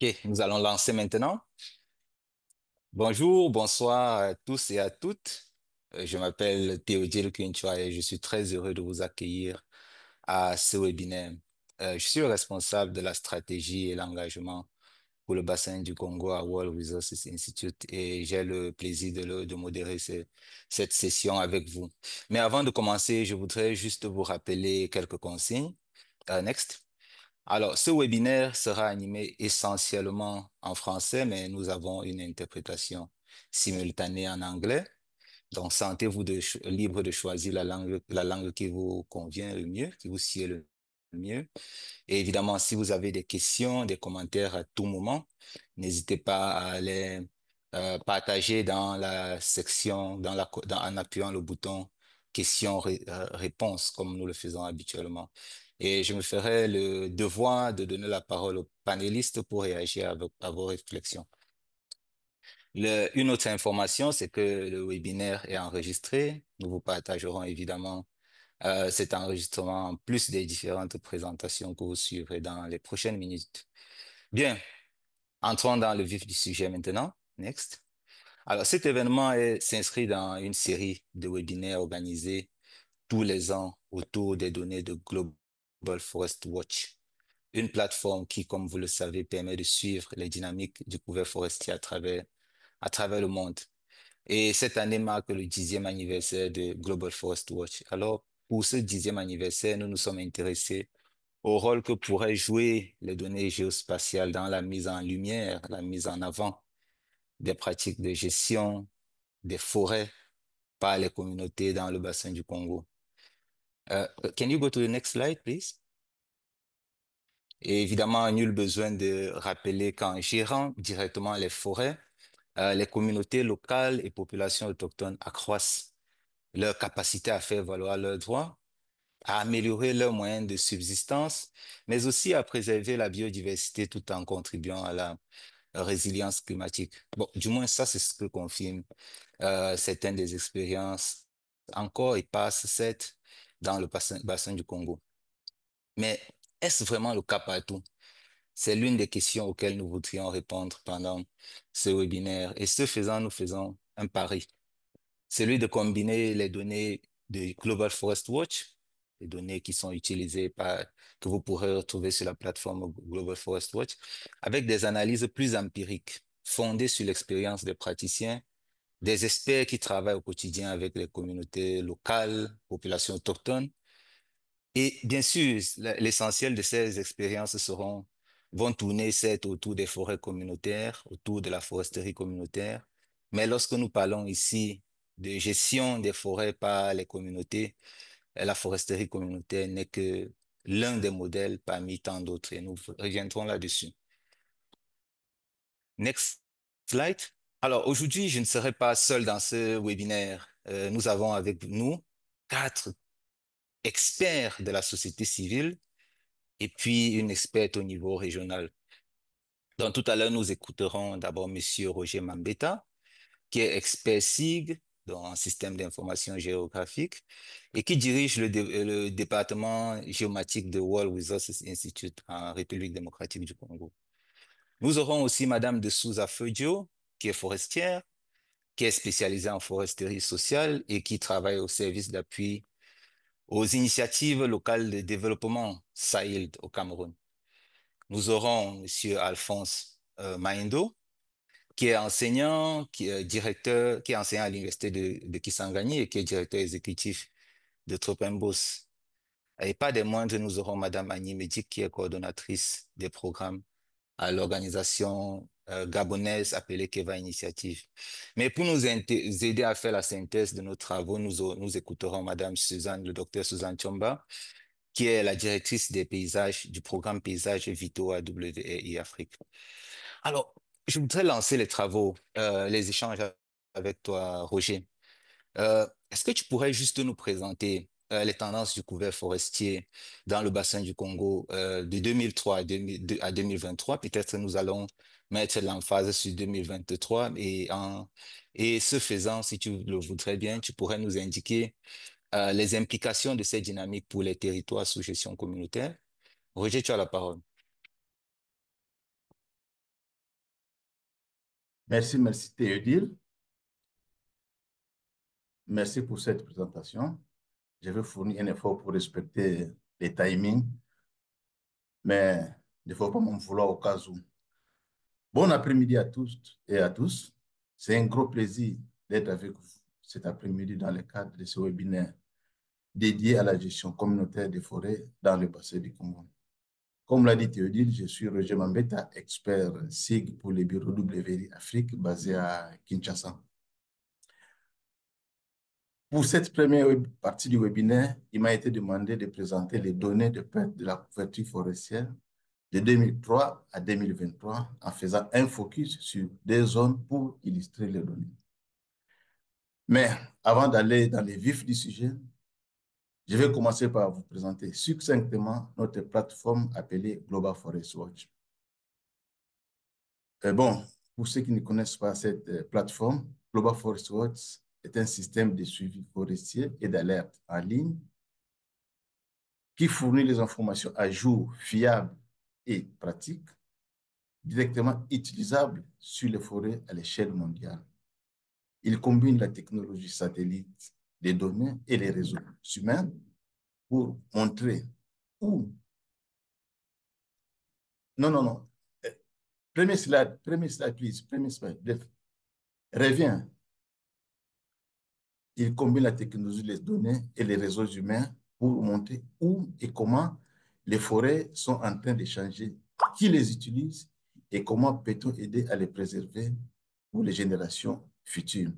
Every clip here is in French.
Ok, nous allons lancer maintenant. Bonjour, bonsoir à tous et à toutes. Je m'appelle Théodile Quinchua et je suis très heureux de vous accueillir à ce webinaire. Je suis le responsable de la stratégie et l'engagement pour le bassin du Congo à World Resources Institute et j'ai le plaisir de modérer cette session avec vous. Mais avant de commencer, je voudrais juste vous rappeler quelques consignes. Next. Alors, ce webinaire sera animé essentiellement en français, mais nous avons une interprétation simultanée en anglais. Donc, sentez-vous libre de choisir la langue qui vous convient le mieux, qui vous sied le mieux. Et évidemment, si vous avez des questions, des commentaires à tout moment, n'hésitez pas à les partager dans la section, en appuyant le bouton questions-réponses, comme nous le faisons habituellement. Et je me ferai le devoir de donner la parole aux panélistes pour réagir à vos réflexions. Une autre information, c'est que le webinaire est enregistré. Nous vous partagerons évidemment cet enregistrement en plus des différentes présentations que vous suivrez dans les prochaines minutes. Bien, entrons dans le vif du sujet maintenant. Next. Alors, cet événement s'inscrit dans une série de webinaires organisés tous les ans autour des données de Global Forest Watch, une plateforme qui, comme vous le savez, permet de suivre les dynamiques du couvert forestier à travers le monde. Et cette année marque le 10e anniversaire de Global Forest Watch. Alors, pour ce 10e anniversaire, nous nous sommes intéressés au rôle que pourraient jouer les données géospatiales dans la mise en lumière, la mise en avant des pratiques de gestion des forêts par les communautés dans le bassin du Congo. Can you go to the next slide, please? Et évidemment, nul besoin de rappeler qu'en gérant directement les forêts, les communautés locales et populations autochtones accroissent leur capacité à faire valoir leurs droits, à améliorer leurs moyens de subsistance, mais aussi à préserver la biodiversité tout en contribuant à la résilience climatique. Bon, du moins, ça, c'est ce que confirment certaines des expériences encore et passent certes dans le bassin du Congo. Mais est-ce vraiment le cas partout? C'est l'une des questions auxquelles nous voudrions répondre pendant ce webinaire. Et ce faisant, nous faisons un pari, celui de combiner les données de Global Forest Watch, les données qui sont que vous pourrez retrouver sur la plateforme Global Forest Watch, avec des analyses plus empiriques, fondées sur l'expérience des praticiens, des experts qui travaillent au quotidien avec les communautés locales, populations autochtones. Et bien sûr, l'essentiel de ces expériences vont tourner certes autour des forêts communautaires, autour de la foresterie communautaire. Mais lorsque nous parlons ici de gestion des forêts par les communautés, la foresterie communautaire n'est que l'un des modèles parmi tant d'autres et nous reviendrons là-dessus. Next slide. Alors aujourd'hui, je ne serai pas seul dans ce webinaire. Nous avons avec nous 4 experts de la société civile et puis une experte au niveau régional. Donc tout à l'heure, nous écouterons d'abord Monsieur Roger Mambetta, qui est expert SIG, donc en système d'information géographique, et qui dirige le département géomatique de World Resources Institute en République démocratique du Congo. Nous aurons aussi Madame de Souza Fedio, qui est forestière, qui est spécialisée en foresterie sociale et qui travaille au service d'appui aux initiatives locales de développement SAILD au Cameroun. Nous aurons Monsieur Alphonse Maindo, qui est enseignant, qui est directeur, qui est enseignant à l'université de Kisangani et qui est directeur exécutif de Tropembos. Et pas des moindres, nous aurons Madame Annie Medik, qui est coordonnatrice des programmes à l'organisation gabonaise appelée Keva Initiative. Mais pour nous aider à faire la synthèse de nos travaux, nous écouterons Madame Suzanne, le docteur Suzanne Chomba, qui est la directrice des paysages du programme Paysages Vitaux à WRI Afrique. Alors, je voudrais lancer les travaux, les échanges avec toi, Roger. Est-ce que tu pourrais juste nous présenter les tendances du couvert forestier dans le bassin du Congo de 2003 à 2023? Peut-être nous allons mettre l'emphase sur 2023 et ce faisant, si tu le voudrais bien, tu pourrais nous indiquer les implications de ces dynamiques pour les territoires sous gestion communautaire. Roger, tu as la parole. Merci Théodile. Merci pour cette présentation. Je vais fournir un effort pour respecter les timings, mais il ne faut pas m'en vouloir au cas où. Bon après-midi à tous et à tous. C'est un gros plaisir d'être avec vous cet après-midi dans le cadre de ce webinaire dédié à la gestion communautaire des forêts dans le bassin du Congo. Comme l'a dit Théodile, je suis Roger Mambetta, expert SIG pour les bureaux WRI Afrique basé à Kinshasa. Pour cette première partie du webinaire, il m'a été demandé de présenter les données de perte de la couverture forestière de 2003 à 2023 en faisant un focus sur des zones pour illustrer les données. Mais avant d'aller dans les vifs du sujet, je vais commencer par vous présenter succinctement notre plateforme appelée Global Forest Watch. Bon, pour ceux qui ne connaissent pas cette plateforme, Global Forest Watch est un système de suivi forestier et d'alerte en ligne qui fournit les informations à jour, fiables et pratiques, directement utilisables sur les forêts à l'échelle mondiale. Il combine la technologie satellite, les données et les réseaux humains pour montrer où... Non, non, non. Premier slide, please. Premier slide. Bref. Reviens. Il combine la technologie, les données et les réseaux humains pour montrer où et comment les forêts sont en train de changer, qui les utilise et comment peut-on aider à les préserver pour les générations futures.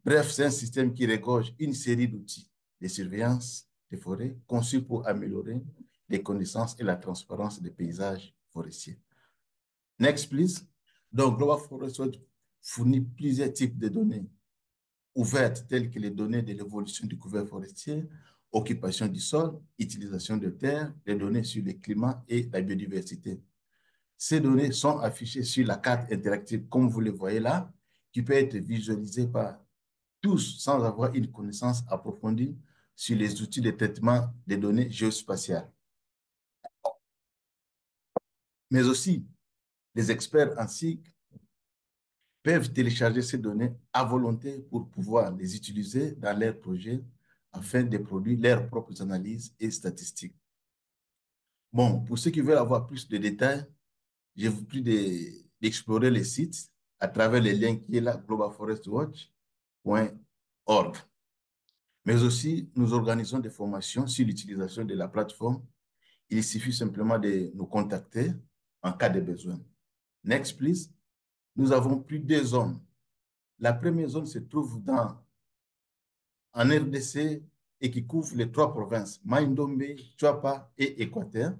Bref, c'est un système qui regorge une série d'outils de surveillance des forêts conçus pour améliorer les connaissances et la transparence des paysages forestiers. Next, please. Donc, Global Forest Watch fournit plusieurs types de données ouvertes, telles que les données de l'évolution du couvert forestier, occupation du sol, utilisation de terre, les données sur le climat et la biodiversité. Ces données sont affichées sur la carte interactive, comme vous le voyez là, qui peut être visualisée par tous sans avoir une connaissance approfondie sur les outils de traitement des données géospatiales. Mais aussi, les experts en SIG peuvent télécharger ces données à volonté pour pouvoir les utiliser dans leurs projets afin de produire leurs propres analyses et statistiques. Bon, pour ceux qui veulent avoir plus de détails, je vous prie d'explorer les sites à travers les liens qui est là, globalforestwatch.org. Mais aussi, nous organisons des formations sur l'utilisation de la plateforme. Il suffit simplement de nous contacter en cas de besoin. Next, please. Nous avons plus de zones. La première zone se trouve en RDC et qui couvre les trois provinces, Maïndombe, Tchouapa et Équateur.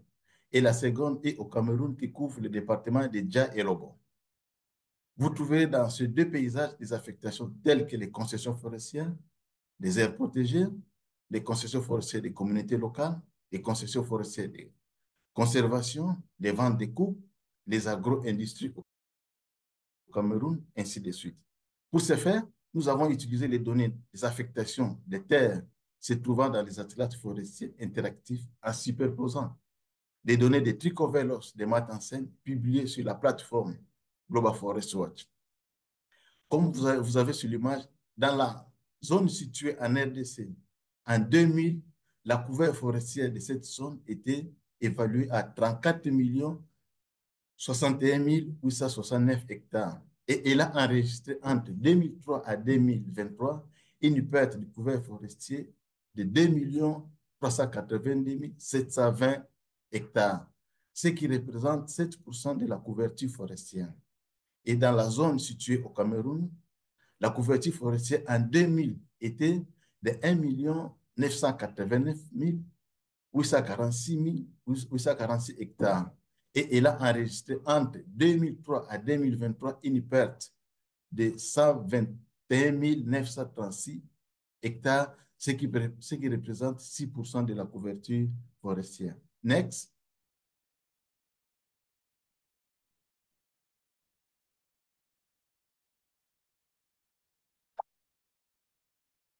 Et la seconde est au Cameroun qui couvre le département de Dja et Lobon. Vous trouverez dans ces deux paysages des affectations telles que les concessions forestières, les aires protégées, les concessions forestières des communautés locales, les concessions forestières de conservation, les ventes de coupes, les agro-industries au Cameroun, ainsi de suite. Pour ce faire, nous avons utilisé les données des affectations des terres se trouvant dans les atlas forestiers interactifs en superposant les données des trichovelos des Matansen publiées sur la plateforme Global Forest Watch. Comme vous avez sur l'image, dans la zone située en RDC, en 2000, la couverture forestière de cette zone était évaluée à 34 61 869 hectares. Et elle a enregistré entre 2003 à 2023 une perte de couvert forestier de 2 382 720 hectares, ce qui représente 7% de la couverture forestière. Et dans la zone située au Cameroun, la couverture forestière en 2000 était de 1 989 846 hectares. Et elle a enregistré entre 2003 à 2023 une perte de 121 936 hectares, ce qui représente 6% de la couverture forestière. Next.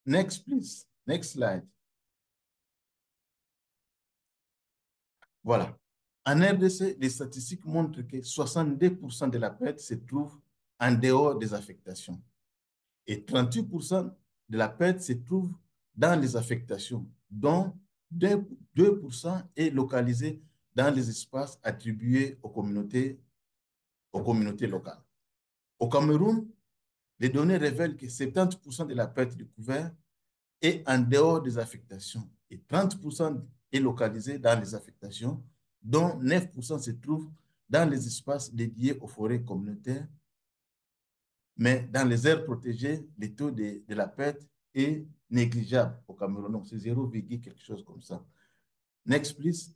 Next, please. Next slide. Voilà. En RDC, les statistiques montrent que 62% de la perte se trouve en dehors des affectations. Et 38% de la perte se trouve dans les affectations, dont 2% est localisé dans les espaces attribués aux communautés locales. Au Cameroun, les données révèlent que 70% de la perte du couvert est en dehors des affectations et 30% est localisé dans les affectations, dont 9% se trouve dans les espaces dédiés aux forêts communautaires. Mais dans les aires protégées, le taux de la perte est négligeable au Cameroun. Donc, c'est 0, quelque chose comme ça. Next, please.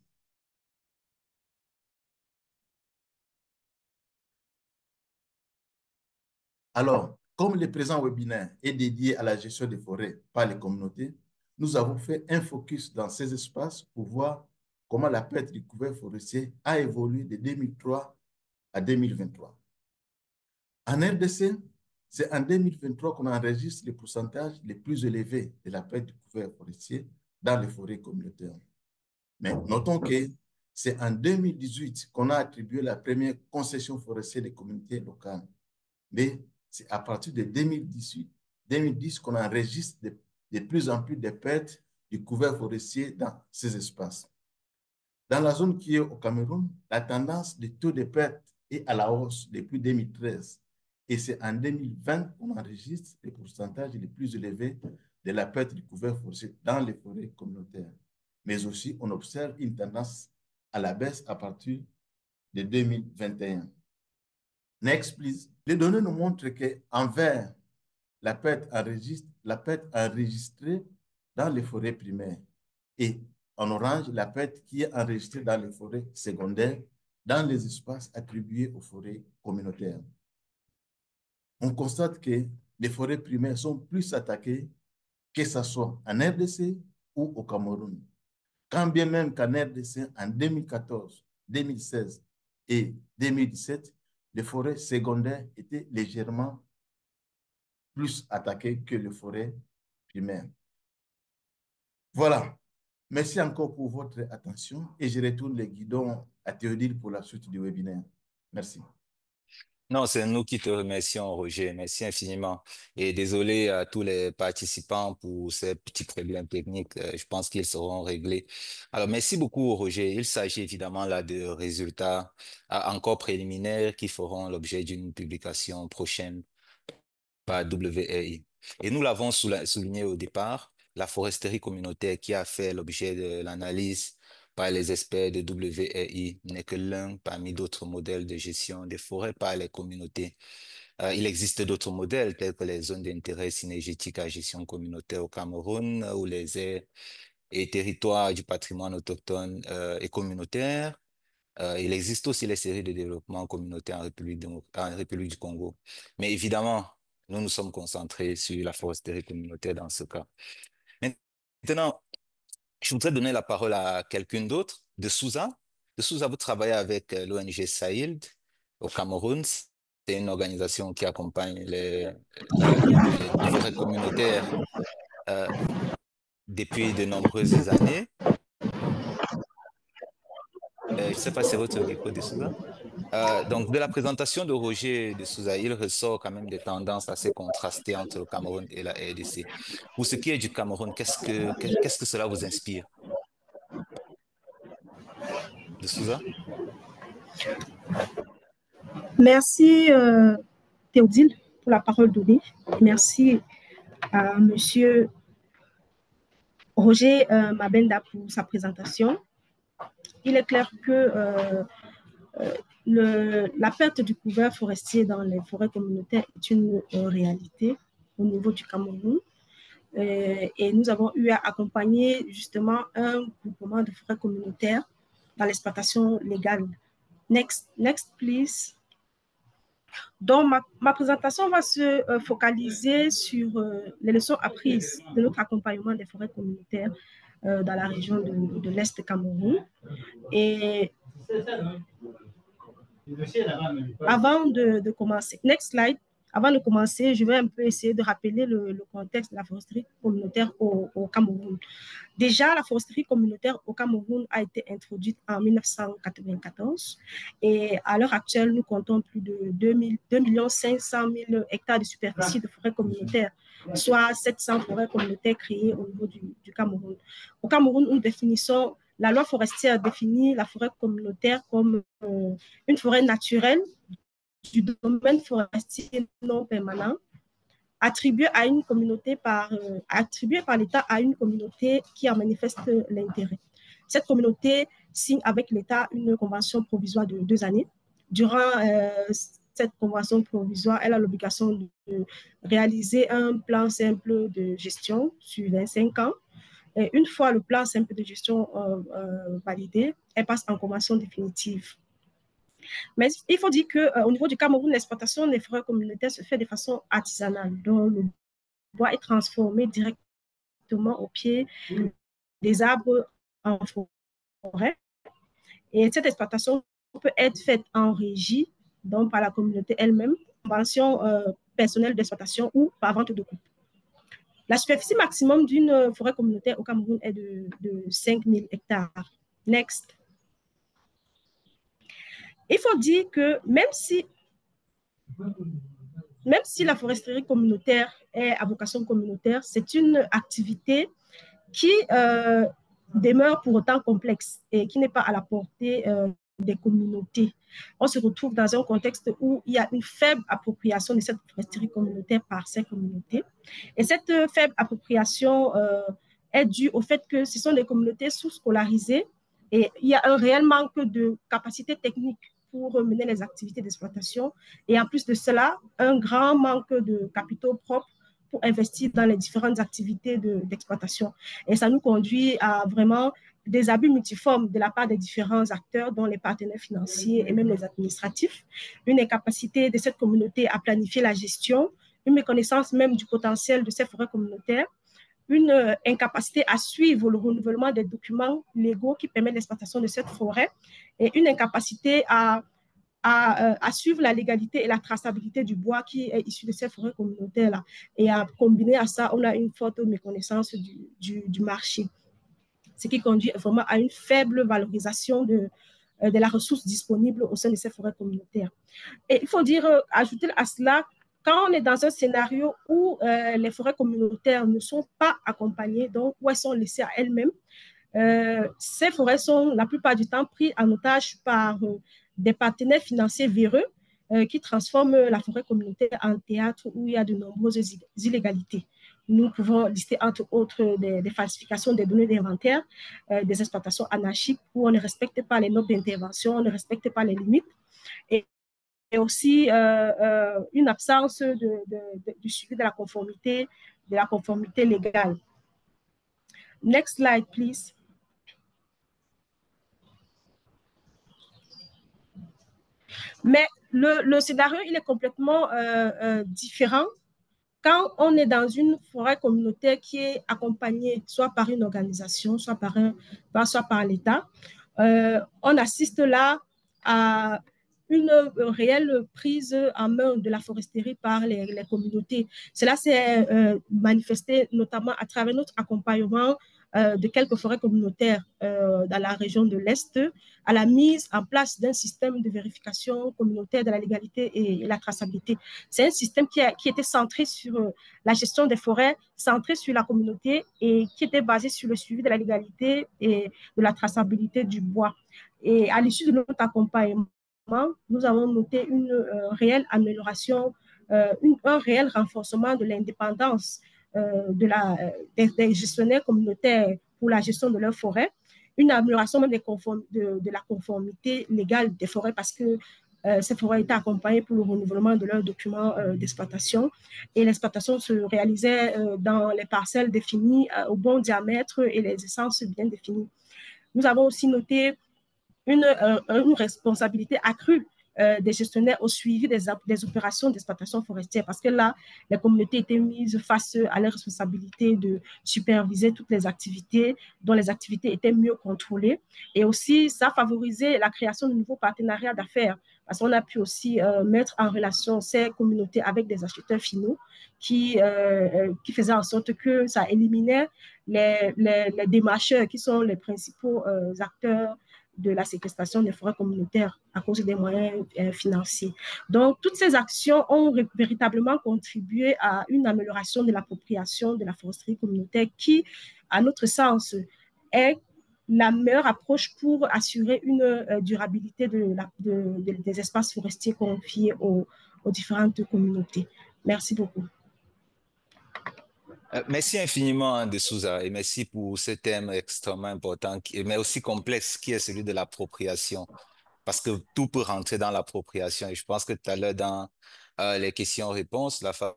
Alors, comme le présent webinaire est dédié à la gestion des forêts par les communautés, nous avons fait un focus dans ces espaces pour voir comment la perte du couvert forestier a évolué de 2003 à 2023. En RDC, c'est en 2023 qu'on enregistre les pourcentages les plus élevés de la perte du couvert forestier dans les forêts communautaires. Mais notons que c'est en 2018 qu'on a attribué la première concession forestière des communautés locales. Mais c'est à partir de 2010 qu'on enregistre de plus en plus de pertes du couvert forestier dans ces espaces. Dans la zone qui est au Cameroun, la tendance des taux de perte est à la hausse depuis 2013. Et c'est en 2020 qu'on enregistre les pourcentages les plus élevés de la perte du couvert forestier dans les forêts communautaires. Mais aussi, on observe une tendance à la baisse à partir de 2021. Next, please. Les données nous montrent qu'en vert, la perte enregistrée dans les forêts primaires et en orange, la perte qui est enregistrée dans les forêts secondaires, dans les espaces attribués aux forêts communautaires. On constate que les forêts primaires sont plus attaquées, que ce soit en RDC ou au Cameroun. Quand bien même qu'en RDC, en 2014, 2016 et 2017, les forêts secondaires étaient légèrement plus attaquées que les forêts primaires. Voilà. Merci encore pour votre attention et je retourne les guidons à Théodile pour la suite du webinaire. Merci. Non, c'est nous qui te remercions, Roger. Merci infiniment. Et désolé à tous les participants pour ces petits problèmes techniques. Je pense qu'ils seront réglés. Alors, merci beaucoup, Roger. Il s'agit évidemment là de résultats encore préliminaires qui feront l'objet d'une publication prochaine par WRI. Et nous l'avons souligné au départ, la foresterie communautaire qui a fait l'objet de l'analyse par les experts de WRI n'est que l'un parmi d'autres modèles de gestion des forêts par les communautés. Il existe d'autres modèles tels que les zones d'intérêt synergétique à gestion communautaire au Cameroun ou les aires et territoires du patrimoine autochtone et communautaire. Il existe aussi les séries de développement communautaire en République du Congo. Mais évidemment, nous nous sommes concentrés sur la foresterie communautaire dans ce cas. Maintenant, je voudrais donner la parole à quelqu'un d'autre, de Souza. De Souza, vous travaillez avec l'ONG Saïld au Cameroun. C'est une organisation qui accompagne les forêts communautaires euh, depuis de nombreuses années. Je ne sais pas si c'est votre micro de Souza. Donc, de la présentation de Roger de Souza, il ressort quand même des tendances assez contrastées entre le Cameroun et la RDC. Pour ce qui est du Cameroun, qu'est-ce que cela vous inspire? De Souza? Merci, Théodile, pour la parole donnée. Merci à Monsieur Roger Mabenda pour sa présentation. Il est clair que la perte du couvert forestier dans les forêts communautaires est une réalité au niveau du Cameroun. Et nous avons eu à accompagner justement un groupement de forêts communautaires dans l'exploitation légale. Next, please. Donc, ma présentation va se focaliser sur les leçons apprises de notre accompagnement des forêts communautaires dans la région de l'Est Cameroun. Et avant de commencer, next slide, Avant de commencer, je vais un peu essayer de rappeler le contexte de la foresterie communautaire au Cameroun. Déjà, la foresterie communautaire au Cameroun a été introduite en 1994 et à l'heure actuelle, nous comptons plus de 2 500 000 hectares de superficie de forêt communautaire, soit 700 forêts communautaires créées au niveau du Cameroun. Au Cameroun, nous définissons, la loi forestière définit la forêt communautaire comme une forêt naturelle du domaine forestier non permanent attribué par l'État à une communauté qui en manifeste l'intérêt. Cette communauté signe avec l'État une convention provisoire de 2 années. Durant cette convention provisoire, elle a l'obligation de réaliser un plan simple de gestion sur 25 ans. Et une fois le plan simple de gestion validé, elle passe en convention définitive. Mais il faut dire qu'au niveau du Cameroun, l'exploitation des forêts communautaires se fait de façon artisanale. Donc, le bois est transformé directement au pied des arbres en forêt. Et cette exploitation peut être faite en régie, donc par la communauté elle-même, convention personnelle d'exploitation ou par vente de coupe. La superficie maximum d'une forêt communautaire au Cameroun est de 5 000 hectares. Next. Il faut dire que même si la foresterie communautaire est à vocation communautaire, c'est une activité qui demeure pour autant complexe et qui n'est pas à la portée des communautés. On se retrouve dans un contexte où il y a une faible appropriation de cette foresterie communautaire par ces communautés. Et cette faible appropriation est due au fait que ce sont des communautés sous-scolarisées et il y a un réel manque de capacité technique pour mener les activités d'exploitation. Et en plus de cela, un grand manque de capitaux propres pour investir dans les différentes activités d'exploitation. Et ça nous conduit à vraiment des abus multiformes de la part des différents acteurs, dont les partenaires financiers et même les administratifs, une incapacité de cette communauté à planifier la gestion, une méconnaissance même du potentiel de ces forêts communautaires, une incapacité à suivre le renouvellement des documents légaux qui permettent l'exploitation de cette forêt et une incapacité à suivre la légalité et la traçabilité du bois qui est issu de ces forêts communautaires-là. Et à combiner à ça, on a une forte méconnaissance du marché, ce qui conduit vraiment à une faible valorisation de la ressource disponible au sein de ces forêts communautaires. Et il faut dire, ajouter à cela, quand on est dans un scénario où les forêts communautaires ne sont pas accompagnées, donc où elles sont laissées à elles-mêmes, ces forêts sont la plupart du temps prises en otage par des partenaires financiers véreux qui transforment la forêt communautaire en théâtre où il y a de nombreuses illégalités. Nous pouvons lister entre autres des falsifications des données d'inventaire, des exploitations anarchiques où on ne respecte pas les normes d'intervention, on ne respecte pas les limites, et aussi une absence du suivi de la conformité légale. Next slide, please. Mais le scénario, il est complètement différent quand on est dans une forêt communautaire qui est accompagnée soit par une organisation, soit par l'État. On assiste là à une réelle prise en main de la foresterie par les communautés. Cela s'est manifesté notamment à travers notre accompagnement de quelques forêts communautaires dans la région de l'Est, à la mise en place d'un système de vérification communautaire de la légalité et la traçabilité. C'est un système qui était centré sur la gestion des forêts, centré sur la communauté et qui était basé sur le suivi de la légalité et de la traçabilité du bois. Et à l'issue de notre accompagnement, nous avons noté une réelle amélioration, un réel renforcement de l'indépendance des gestionnaires communautaires pour la gestion de leurs forêts, une amélioration même de la conformité légale des forêts parce que ces forêts étaient accompagnées pour le renouvellement de leurs documents d'exploitation et l'exploitation se réalisait dans les parcelles définies au bon diamètre et les essences bien définies. Nous avons aussi noté une responsabilité accrue des gestionnaires au suivi des opérations d'exploitation forestière parce que là, les communautés étaient mises face à la responsabilité de superviser toutes les activités, dont les activités étaient mieux contrôlées. Et aussi, ça favorisait la création de nouveaux partenariats d'affaires parce qu'on a pu aussi mettre en relation ces communautés avec des acheteurs finaux qui faisaient en sorte que ça éliminait les démarcheurs qui sont les principaux acteurs de la séquestration des forêts communautaires à cause des moyens financiers. Donc, toutes ces actions ont véritablement contribué à une amélioration de l'appropriation de la foresterie communautaire qui, à notre sens, est la meilleure approche pour assurer une durabilité des espaces forestiers confiés aux différentes communautés. Merci beaucoup. Merci infiniment, hein, de Souza, et merci pour ce thème extrêmement important, mais aussi complexe, qui est celui de l'appropriation. Parce que tout peut rentrer dans l'appropriation. Et je pense que tout à l'heure, dans les questions-réponses, la phase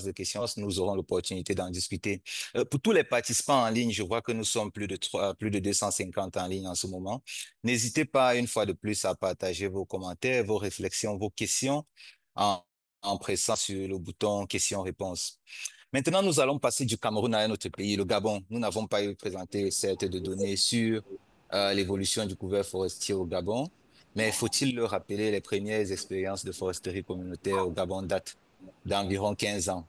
de questions, nous aurons l'opportunité d'en discuter. Pour tous les participants en ligne, je vois que nous sommes plus de 250 en ligne en ce moment. N'hésitez pas, une fois de plus, à partager vos commentaires, vos réflexions, vos questions en, en pressant sur le bouton questions-réponses. Maintenant, nous allons passer du Cameroun à un autre pays, le Gabon. Nous n'avons pas eu présenté cette de données sur l'évolution du couvert forestier au Gabon, mais faut-il le rappeler, les premières expériences de foresterie communautaire au Gabon datent d'environ 15 ans.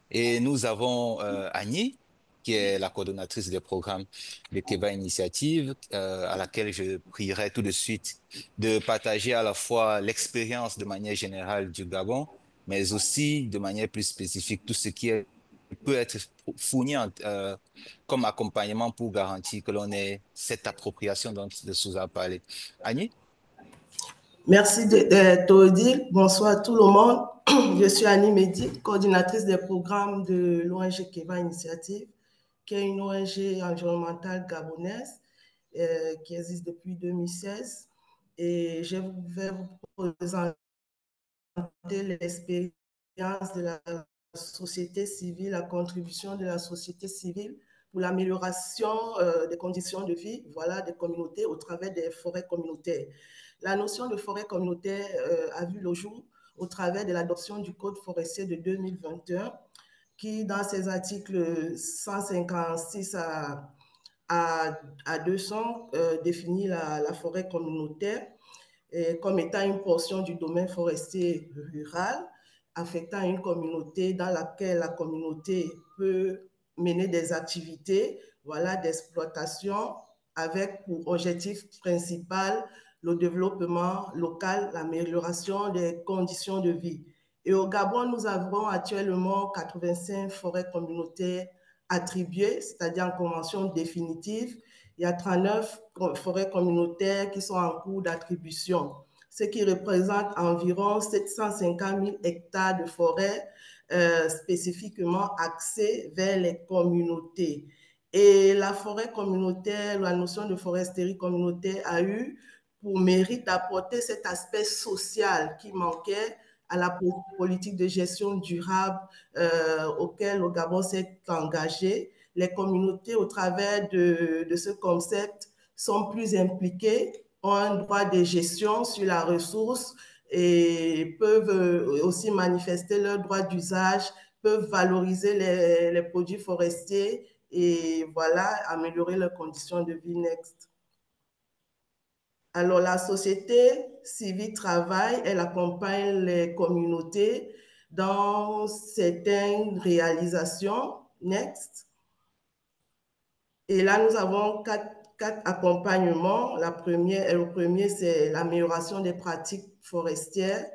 Et nous avons Annie, qui est la coordonnatrice des programmes de Keva Initiative, à laquelle je prierai tout de suite de partager à la fois l'expérience de manière générale du Gabon, mais aussi de manière plus spécifique tout ce qui peut être fourni comme accompagnement pour garantir que l'on ait cette appropriation dont de Souza a parlé. Annie? Merci Todil. Bonsoir à tout le monde. Je suis Annie Mehdi, coordinatrice des programmes de l'ONG Keva Initiative, qui est une ONG environnementale gabonaise qui existe depuis 2016. Et je vais vous présenter l'expérience de la société civile, la contribution de la société civile pour l'amélioration des conditions de vie, voilà, des communautés au travers des forêts communautaires. La notion de forêt communautaire a vu le jour au travers de l'adoption du Code forestier de 2021, qui, dans ses articles 156 à 200, définit la forêt communautaire comme étant une portion du domaine forestier rural affectant une communauté dans laquelle la communauté peut mener des activités, voilà, d'exploitation avec pour objectif principal le développement local, l'amélioration des conditions de vie. Et au Gabon, nous avons actuellement 85 forêts communautaires attribuées, c'est-à-dire en convention définitive. Il y a 39 forêts communautaires qui sont en cours d'attribution, ce qui représente environ 750 000 hectares de forêts spécifiquement axées vers les communautés. Et la forêt communautaire, la notion de foresterie communautaire a eu pour mérite d'apporter cet aspect social qui manquait à la politique de gestion durable auquel le Gabon s'est engagé. Les communautés, au travers de ce concept, sont plus impliquées, ont un droit de gestion sur la ressource et peuvent aussi manifester leur droit d'usage, peuvent valoriser les produits forestiers et voilà, améliorer leurs conditions de vie. Next. Alors, la société civile travaille, elle accompagne les communautés dans certaines réalisations. Next. Et là, nous avons quatre accompagnements. Le premier, c'est l'amélioration des pratiques forestières.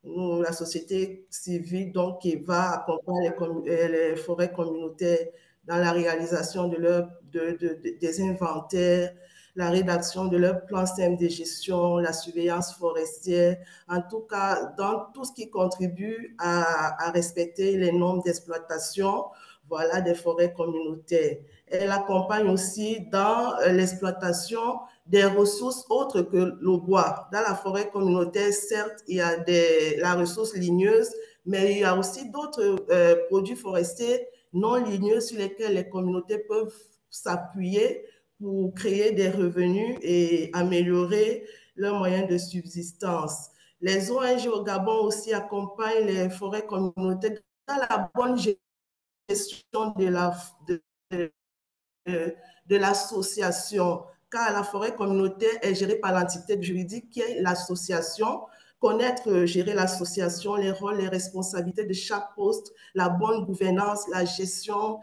Nous, la société civile, donc, qui va accompagner les forêts communautaires dans la réalisation des inventaires, la rédaction de leur plan système de gestion, la surveillance forestière, en tout cas, dans tout ce qui contribue à respecter les normes d'exploitation, voilà, des forêts communautaires. Elle accompagne aussi dans l'exploitation des ressources autres que le bois. Dans la forêt communautaire, certes, il y a la ressource ligneuse, mais il y a aussi d'autres produits forestiers non ligneux sur lesquels les communautés peuvent s'appuyer pour créer des revenus et améliorer leurs moyens de subsistance. Les ONG au Gabon aussi accompagnent les forêts communautaires dans la bonne gestion de l'association, car la forêt communautaire est gérée par l'entité juridique qui est l'association. connaître, gérer l'association, les rôles, les responsabilités de chaque poste, la bonne gouvernance, la gestion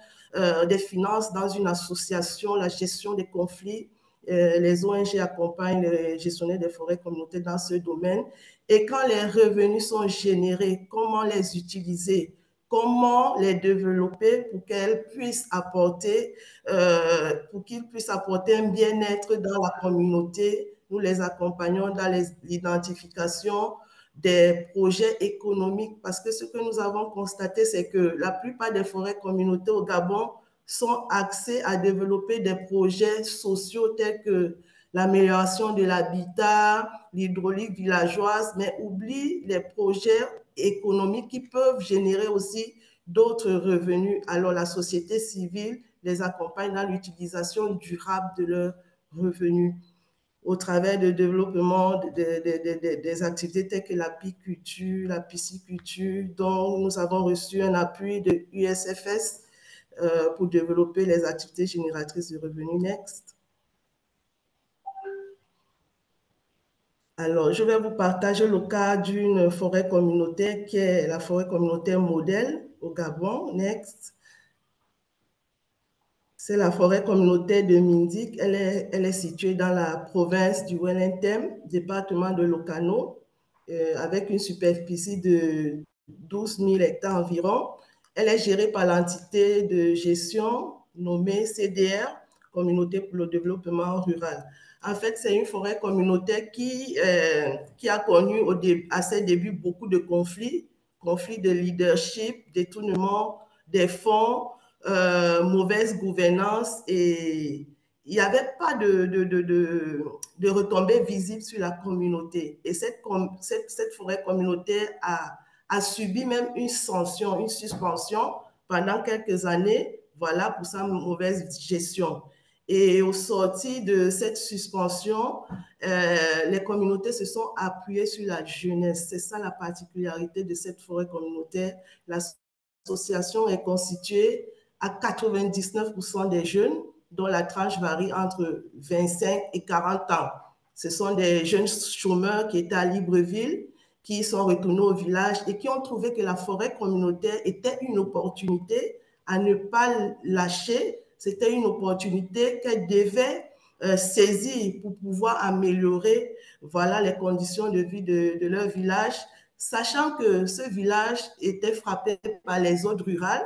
des finances dans une association, la gestion des conflits. Les ONG accompagnent les gestionnaires des forêts communautaires dans ce domaine. Et quand les revenus sont générés, comment les utiliser? Comment les développer pour qu'elles puissent apporter, pour qu'ils puissent apporter un bien-être dans la communauté. Nous les accompagnons dans l'identification des projets économiques parce que ce que nous avons constaté, c'est que la plupart des forêts communautaires au Gabon sont axées à développer des projets sociaux tels que l'amélioration de l'habitat, l'hydraulique villageoise, mais oublient les projets économiques qui peuvent générer aussi d'autres revenus. Alors la société civile les accompagne dans l'utilisation durable de leurs revenus au travers du développement des activités telles que l'apiculture, la pisciculture, dont nous avons reçu un appui de USFS pour développer les activités génératrices de revenus Next. Alors, je vais vous partager le cas d'une forêt communautaire qui est la forêt communautaire modèle au Gabon, Next. C'est la forêt communautaire de Mindik. Elle est située dans la province du Wellington, département de Lokano, avec une superficie de 12 000 hectares environ. Elle est gérée par l'entité de gestion nommée CDR, Communauté pour le développement rural. En fait, c'est une forêt communautaire qui a connu à ses débuts beaucoup de conflits de leadership, détournement des fonds, mauvaise gouvernance, et il n'y avait pas de retombées visibles sur la communauté. Et cette forêt communautaire a subi même une sanction, une suspension pendant quelques années, voilà, pour sa mauvaise gestion. Et au sorti de cette suspension, les communautés se sont appuyées sur la jeunesse. C'est ça la particularité de cette forêt communautaire. L'association est constituée à 99% des jeunes, dont la tranche varie entre 25 et 40 ans. Ce sont des jeunes chômeurs qui étaient à Libreville, qui sont retournés au village et qui ont trouvé que la forêt communautaire était une opportunité à ne pas lâcher. C'était une opportunité qu'elles devaient saisir pour pouvoir améliorer, voilà, les conditions de vie de leur village, sachant que ce village était frappé par l'exode rural.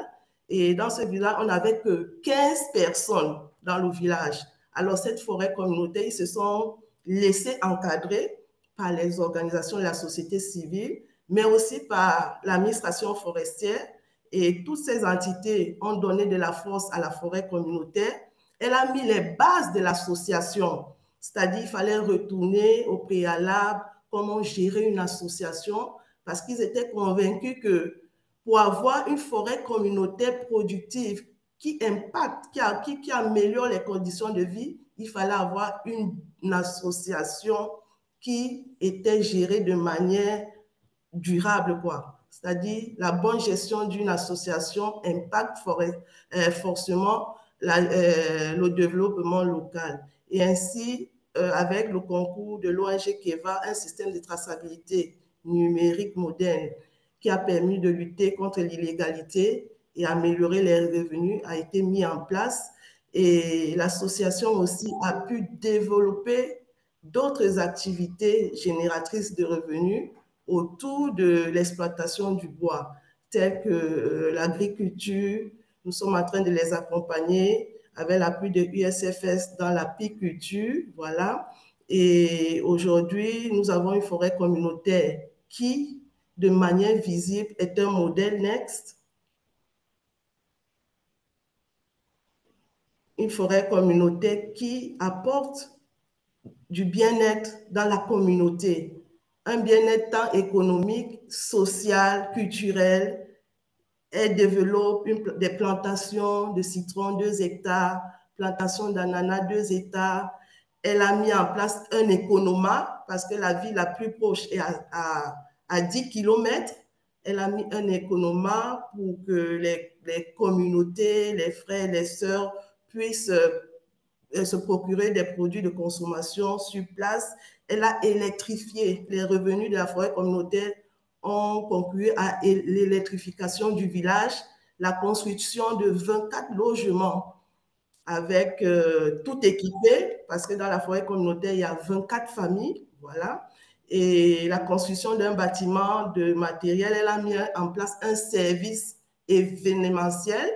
Et dans ce village, on n'avait que 15 personnes dans le village. Alors, cette forêt communautaire, ils se sont laissés encadrer par les organisations de la société civile, mais aussi par l'administration forestière. Et toutes ces entités ont donné de la force à la forêt communautaire. Elle a mis les bases de l'association, c'est-à-dire qu'il fallait retourner au préalable, comment gérer une association, parce qu'ils étaient convaincus que pour avoir une forêt communautaire productive qui impacte, qui améliore les conditions de vie, il fallait avoir une association qui était gérée de manière durable, quoi. C'est-à-dire la bonne gestion d'une association impacte forcément le développement local. Et ainsi, avec le concours de l'ONG KEVA, un système de traçabilité numérique moderne qui a permis de lutter contre l'illégalité et améliorer les revenus a été mis en place. Et l'association aussi a pu développer d'autres activités génératrices de revenus autour de l'exploitation du bois, telles que l'agriculture. Nous sommes en train de les accompagner avec l'appui de USFS dans l'apiculture, voilà. Et aujourd'hui, nous avons une forêt communautaire qui, de manière visible, est un modèle Next. Une forêt communautaire qui apporte du bien-être dans la communauté, un bien-être tant économique, social, culturel. Elle développe des plantations de citron 2 hectares, plantations d'ananas 2 hectares. Elle a mis en place un économa parce que la ville la plus proche est à 10 km. Elle a mis un économa pour que les communautés, les frères, les sœurs puissent se procurer des produits de consommation sur place Elle a électrifié. Les revenus de la forêt communautaire ont contribué à l'électrification du village, la construction de 24 logements avec tout équipé, parce que dans la forêt communautaire, il y a 24 familles, voilà. Et la construction d'un bâtiment de matériel, elle a mis en place un service événementiel.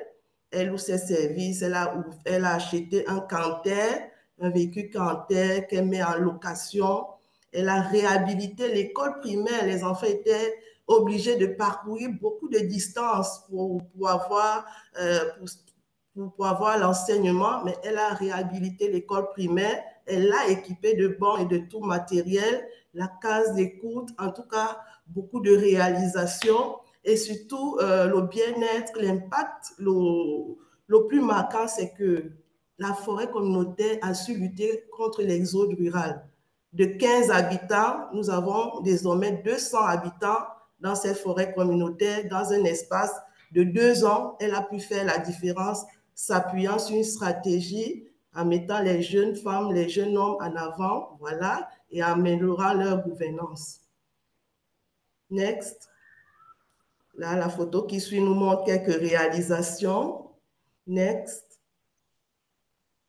Elle ou ses services, elle a acheté un canter, un véhicule canter qu'elle met en location. Elle a réhabilité l'école primaire. Les enfants étaient obligés de parcourir beaucoup de distances pour avoir l'enseignement, mais elle a réhabilité l'école primaire, elle l'a équipée de bancs et de tout matériel, la case d'écoute, en tout cas, beaucoup de réalisations et surtout le bien-être, l'impact, le plus marquant, c'est que la forêt communautaire a su lutter contre l'exode rural. De 15 habitants, nous avons désormais 200 habitants dans cette forêt communautaire, dans un espace de 2 ans. Elle a pu faire la différence s'appuyant sur une stratégie en mettant les jeunes femmes, les jeunes hommes en avant, voilà, et en améliorant leur gouvernance. Next. Là, la photo qui suit nous montre quelques réalisations. Next.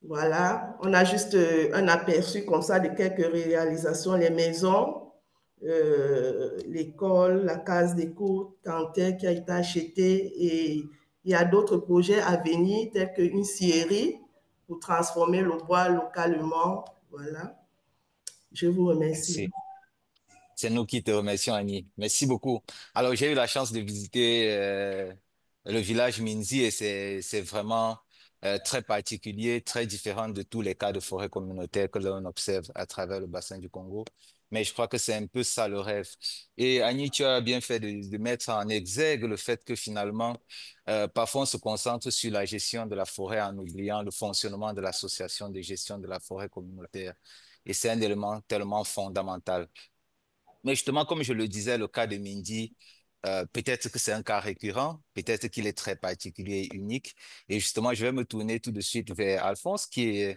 Voilà, on a juste un aperçu comme ça de quelques réalisations, les maisons, l'école, la case d'écoute, Canter qui a été achetée et il y a d'autres projets à venir tels qu'une scierie pour transformer le bois localement. Voilà, je vous remercie. Merci. C'est nous qui te remercions, Annie. Merci beaucoup. Alors, j'ai eu la chance de visiter le village Minzi et c'est vraiment très particulier, très différent de tous les cas de forêt communautaire que l'on observe à travers le bassin du Congo. Mais je crois que c'est un peu ça le rêve. Et Annie, tu as bien fait de mettre en exergue le fait que finalement, parfois on se concentre sur la gestion de la forêt en oubliant le fonctionnement de l'association de gestion de la forêt communautaire. Et c'est un élément tellement fondamental. Mais justement, comme je le disais, le cas de Mindy, peut-être que c'est un cas récurrent, peut-être qu'il est très particulier et unique. Et justement, je vais me tourner tout de suite vers Alphonse, qui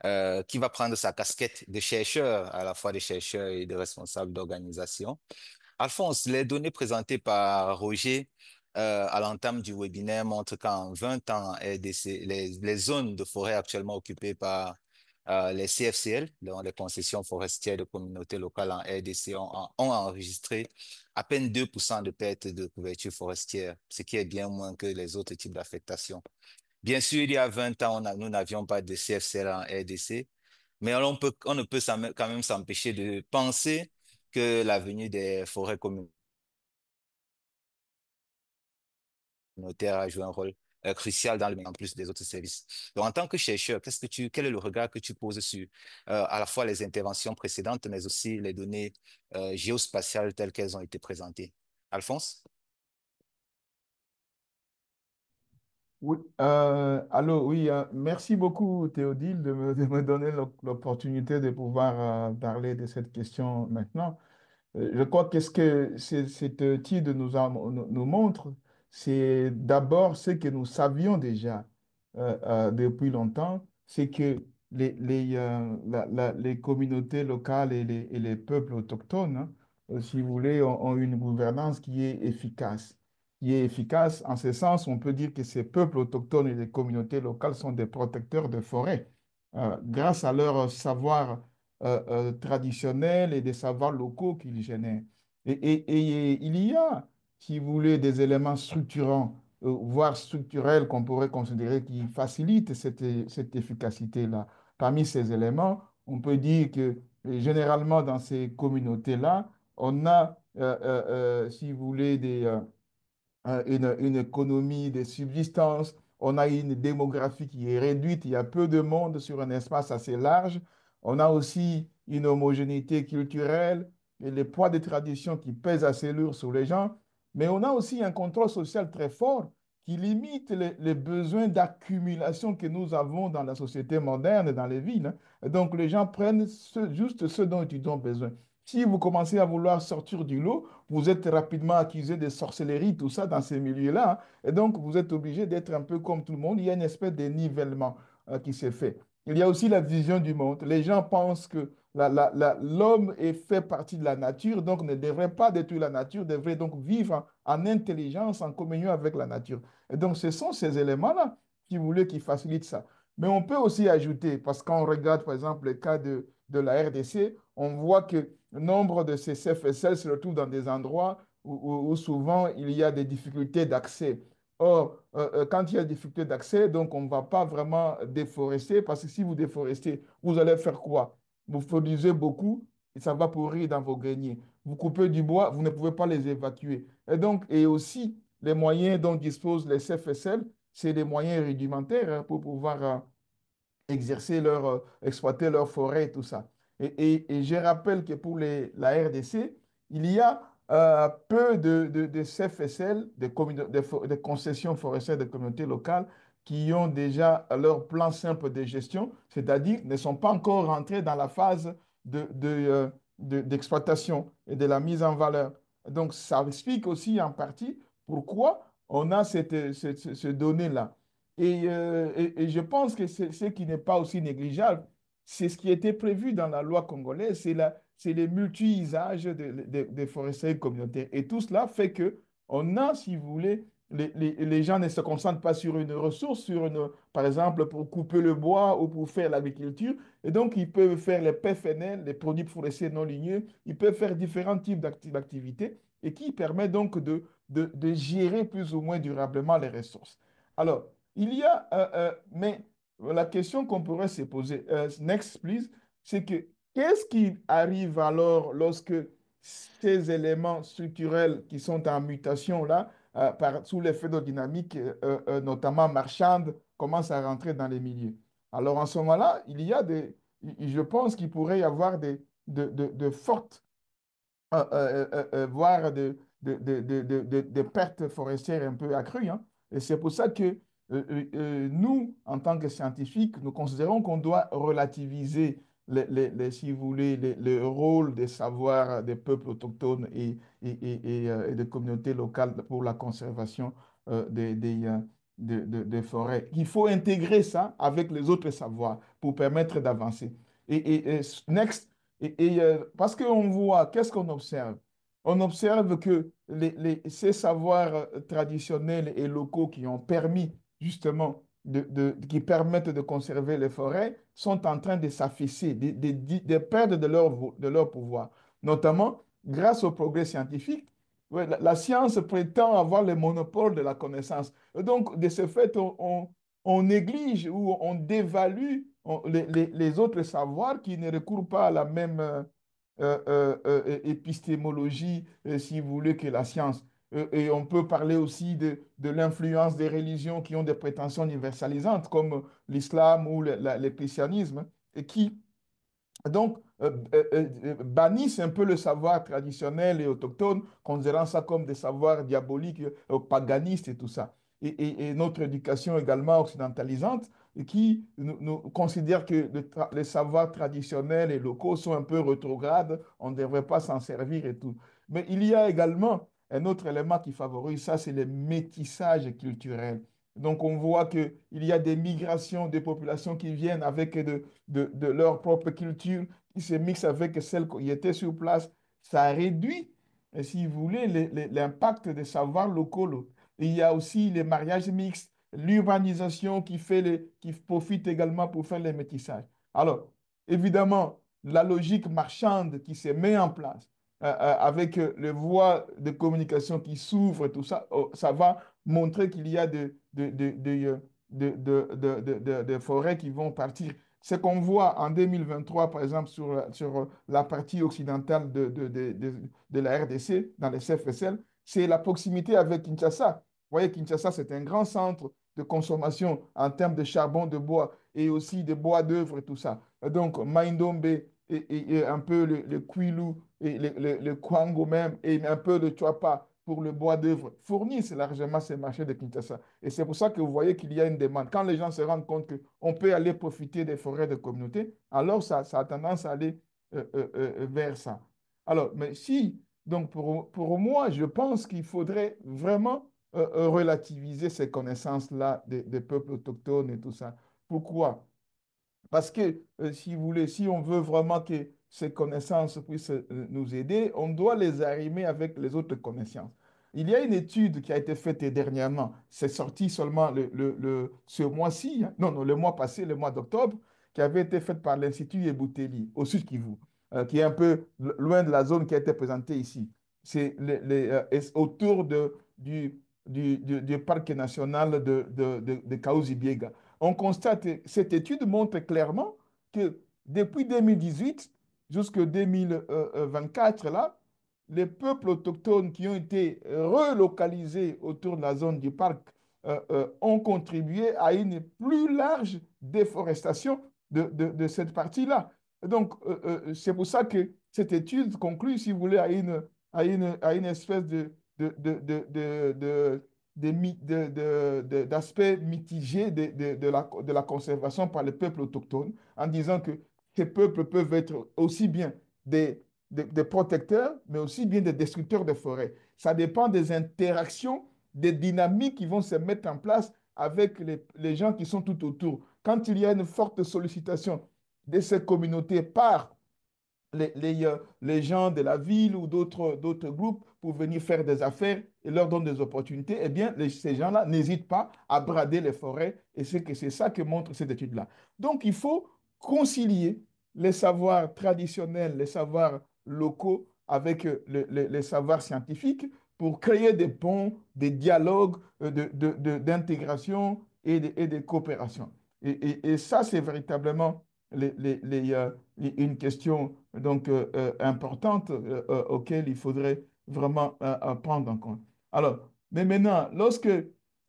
va prendre sa casquette de chercheur, à la fois de chercheur et de responsable d'organisation. Alphonse, les données présentées par Roger à l'entame du webinaire montrent qu'en 20 ans en RDC, les zones de forêt actuellement occupées par les CFCL, donc les concessions forestières de communautés locales en RDC, ont enregistré à peine 2% de perte de couverture forestière, ce qui est bien moins que les autres types d'affectation. Bien sûr, il y a 20 ans, nous n'avions pas de CFCL en RDC, mais on ne peut quand même s'empêcher de penser que l'avenue des forêts communautaires a joué un rôle crucial dans en plus des autres services. Donc, en tant que chercheur, quel est le regard que tu poses sur à la fois les interventions précédentes, mais aussi les données géospatiales telles qu'elles ont été présentées? Alphonse? Oui, allô, oui, merci beaucoup Théodile de me donner l'opportunité de pouvoir parler de cette question maintenant. Je crois que ce que cette étude nous montre, c'est d'abord ce que nous savions déjà depuis longtemps, c'est que les communautés locales et les peuples autochtones, hein, si vous voulez, ont une gouvernance qui est efficace. Qui est efficace en ce sens, on peut dire que ces peuples autochtones et les communautés locales sont des protecteurs de forêts. Grâce à leur savoir traditionnels et des savoirs locaux qu'ils génèrent. Et il y a, si vous voulez, des éléments structurants, voire structurels qu'on pourrait considérer qui facilitent cette efficacité-là. Parmi ces éléments, on peut dire que généralement dans ces communautés-là, on a, si vous voulez, une économie de subsistance, on a une démographie qui est réduite, il y a peu de monde sur un espace assez large, on a aussi une homogénéité culturelle et les poids des traditions qui pèsent assez lourd sur les gens, mais on a aussi un contrôle social très fort qui limite les besoins d'accumulation que nous avons dans la société moderne, dans les villes, hein. Et donc les gens prennent juste ce dont ils ont besoin. Si vous commencez à vouloir sortir du lot, vous êtes rapidement accusé de sorcellerie, tout ça dans ces milieux-là, hein. Et donc, vous êtes obligé d'être un peu comme tout le monde. Il y a une espèce de nivellement qui s'est fait. il y a aussi la vision du monde. Les gens pensent que l'homme est fait partie de la nature, donc ne devrait pas détruire la nature, devrait donc vivre en intelligence, en communion avec la nature. Et donc, ce sont ces éléments-là qui voulaient, qui facilitent ça. Mais on peut aussi ajouter, parce qu'on regarde par exemple le cas de la RDC, on voit que nombre de ces CFSL se retrouvent dans des endroits où souvent il y a des difficultés d'accès. Or, quand il y a des difficultés d'accès, donc on ne va pas vraiment déforester, parce que si vous déforestez, vous allez faire quoi? Vous produisez beaucoup et ça va pourrir dans vos greniers. Vous coupez du bois, vous ne pouvez pas les évacuer. Et donc, et aussi, les moyens dont disposent les CFSL, c'est des moyens rudimentaires hein, pour pouvoir exercer exploiter leurs forêts et tout ça. Et je rappelle que pour la RDC, il y a peu de CFSL, des concessions forestières de communautés locales, qui ont déjà leur plan simple de gestion, c'est-à-dire ne sont pas encore rentrés dans la phase d'exploitation et de la mise en valeur. Donc, ça explique aussi en partie pourquoi on a ce données-là. Et je pense que ce qui n'est pas aussi négligeable, c'est ce qui était prévu dans la loi congolaise, c'est les multi-usages des forestiers communautaires. Et tout cela fait que on a, si vous voulez, les gens ne se concentrent pas sur une ressource, par exemple, pour couper le bois ou pour faire l'agriculture. Et donc, ils peuvent faire les PFNL, les produits forestiers non ligneux, ils peuvent faire différents types d'activités et qui permettent donc de gérer plus ou moins durablement les ressources. Alors, il y a, mais la question qu'on pourrait se poser, next please, c'est que qu'est-ce qui arrive alors lorsque ces éléments structurels qui sont en mutation là, sous l'effet de dynamique, notamment marchande, commencent à rentrer dans les milieux? Alors en ce moment-là, je pense qu'il pourrait y avoir de fortes voire de pertes forestières un peu accrues, hein. Et c'est pour ça que nous, en tant que scientifiques, nous considérons qu'on doit relativiser, si vous voulez, le rôle des savoirs des peuples autochtones et des communautés locales pour la conservation des forêts. Il faut intégrer ça avec les autres savoirs pour permettre d'avancer. Next, parce qu'on voit, qu'est-ce qu'on observe? On observe que ces savoirs traditionnels et locaux qui ont permis justement qui permettent de conserver les forêts sont en train de s'affaisser, de perdre de leur pouvoir, notamment grâce au progrès scientifique. Ouais, la science prétend avoir le monopole de la connaissance. Et donc, de ce fait, on néglige ou on dévalue les autres savoirs qui ne recourent pas à la même épistémologie, si vous voulez, que la science. Et on peut parler aussi de l'influence des religions qui ont des prétentions universalisantes, comme l'islam ou le christianisme, et qui donc, bannissent un peu le savoir traditionnel et autochtone, considérant ça comme des savoirs diaboliques, paganistes et tout ça. Et notre éducation également occidentalisante, qui nous considère que les savoirs traditionnels et locaux sont un peu rétrogrades, on ne devrait pas s'en servir et tout. Mais il y a également un autre élément qui favorise ça, c'est le métissage culturel. Donc, on voit qu'il y a des migrations des populations qui viennent avec de leur propre culture, qui se mixent avec celles qui étaient sur place. Ça réduit, si vous voulez, l'impact des savoirs locaux. Il y a aussi les mariages mixtes, l'urbanisation qui profite également pour faire les métissages. Alors, évidemment, la logique marchande qui se met en place, avec les voies de communication qui s'ouvrent et tout ça, ça va montrer qu'il y a de forêts qui vont partir. Ce qu'on voit en 2023, par exemple, sur la partie occidentale de la RDC, dans les CFSL, c'est la proximité avec Kinshasa. Vous voyez, Kinshasa, c'est un grand centre de consommation en termes de charbon, de bois et aussi de bois d'œuvre et tout ça. Donc, Maindombe et un peu le Kwilu et le Kwango même et un peu de Chwapa pour le bois d'œuvre fournissent largement ces marchés de Kinshasa. Et c'est pour ça que vous voyez qu'il y a une demande. Quand les gens se rendent compte qu'on peut aller profiter des forêts de communauté, alors ça a tendance à aller vers ça. Alors, mais si, donc pour moi, je pense qu'il faudrait vraiment relativiser ces connaissances-là des peuples autochtones et tout ça. Pourquoi? Parce que, si vous voulez, si on veut vraiment que ces connaissances puissent nous aider, on doit les arrimer avec les autres connaissances. Il y a une étude qui a été faite dernièrement, c'est sorti seulement ce mois-ci, hein. Non, non, le mois passé, le mois d'octobre, qui avait été faite par l'Institut Eboutelli, au Sud Kivu, qui est un peu loin de la zone qui a été présentée ici. C'est autour du parc national de Kaouzi-Biega. On constate, cette étude montre clairement que depuis 2018 jusqu'en 2024, là, les peuples autochtones qui ont été relocalisés autour de la zone du parc ont contribué à une plus large déforestation de cette partie-là. Donc, c'est pour ça que cette étude conclut, si vous voulez, à une espèce d'aspect mitigé de la conservation par les peuples autochtones, en disant que ces peuples peuvent être aussi bien des protecteurs, mais aussi bien des destructeurs de forêts. Ça dépend des interactions, des dynamiques qui vont se mettre en place avec les gens qui sont tout autour. Quand il y a une forte sollicitation de ces communautés par les gens de la ville ou d'autres groupes pour venir faire des affaires et leur donner des opportunités, eh bien, ces gens-là n'hésitent pas à brader les forêts et c'est ça que montre cette étude-là. Donc, il faut concilier les savoirs traditionnels, les savoirs locaux avec les savoirs scientifiques pour créer des ponts, des dialogues d'intégration et de coopération. Et ça, c'est véritablement une question donc importante auquel il faudrait vraiment prendre en compte. Alors, mais maintenant, lorsque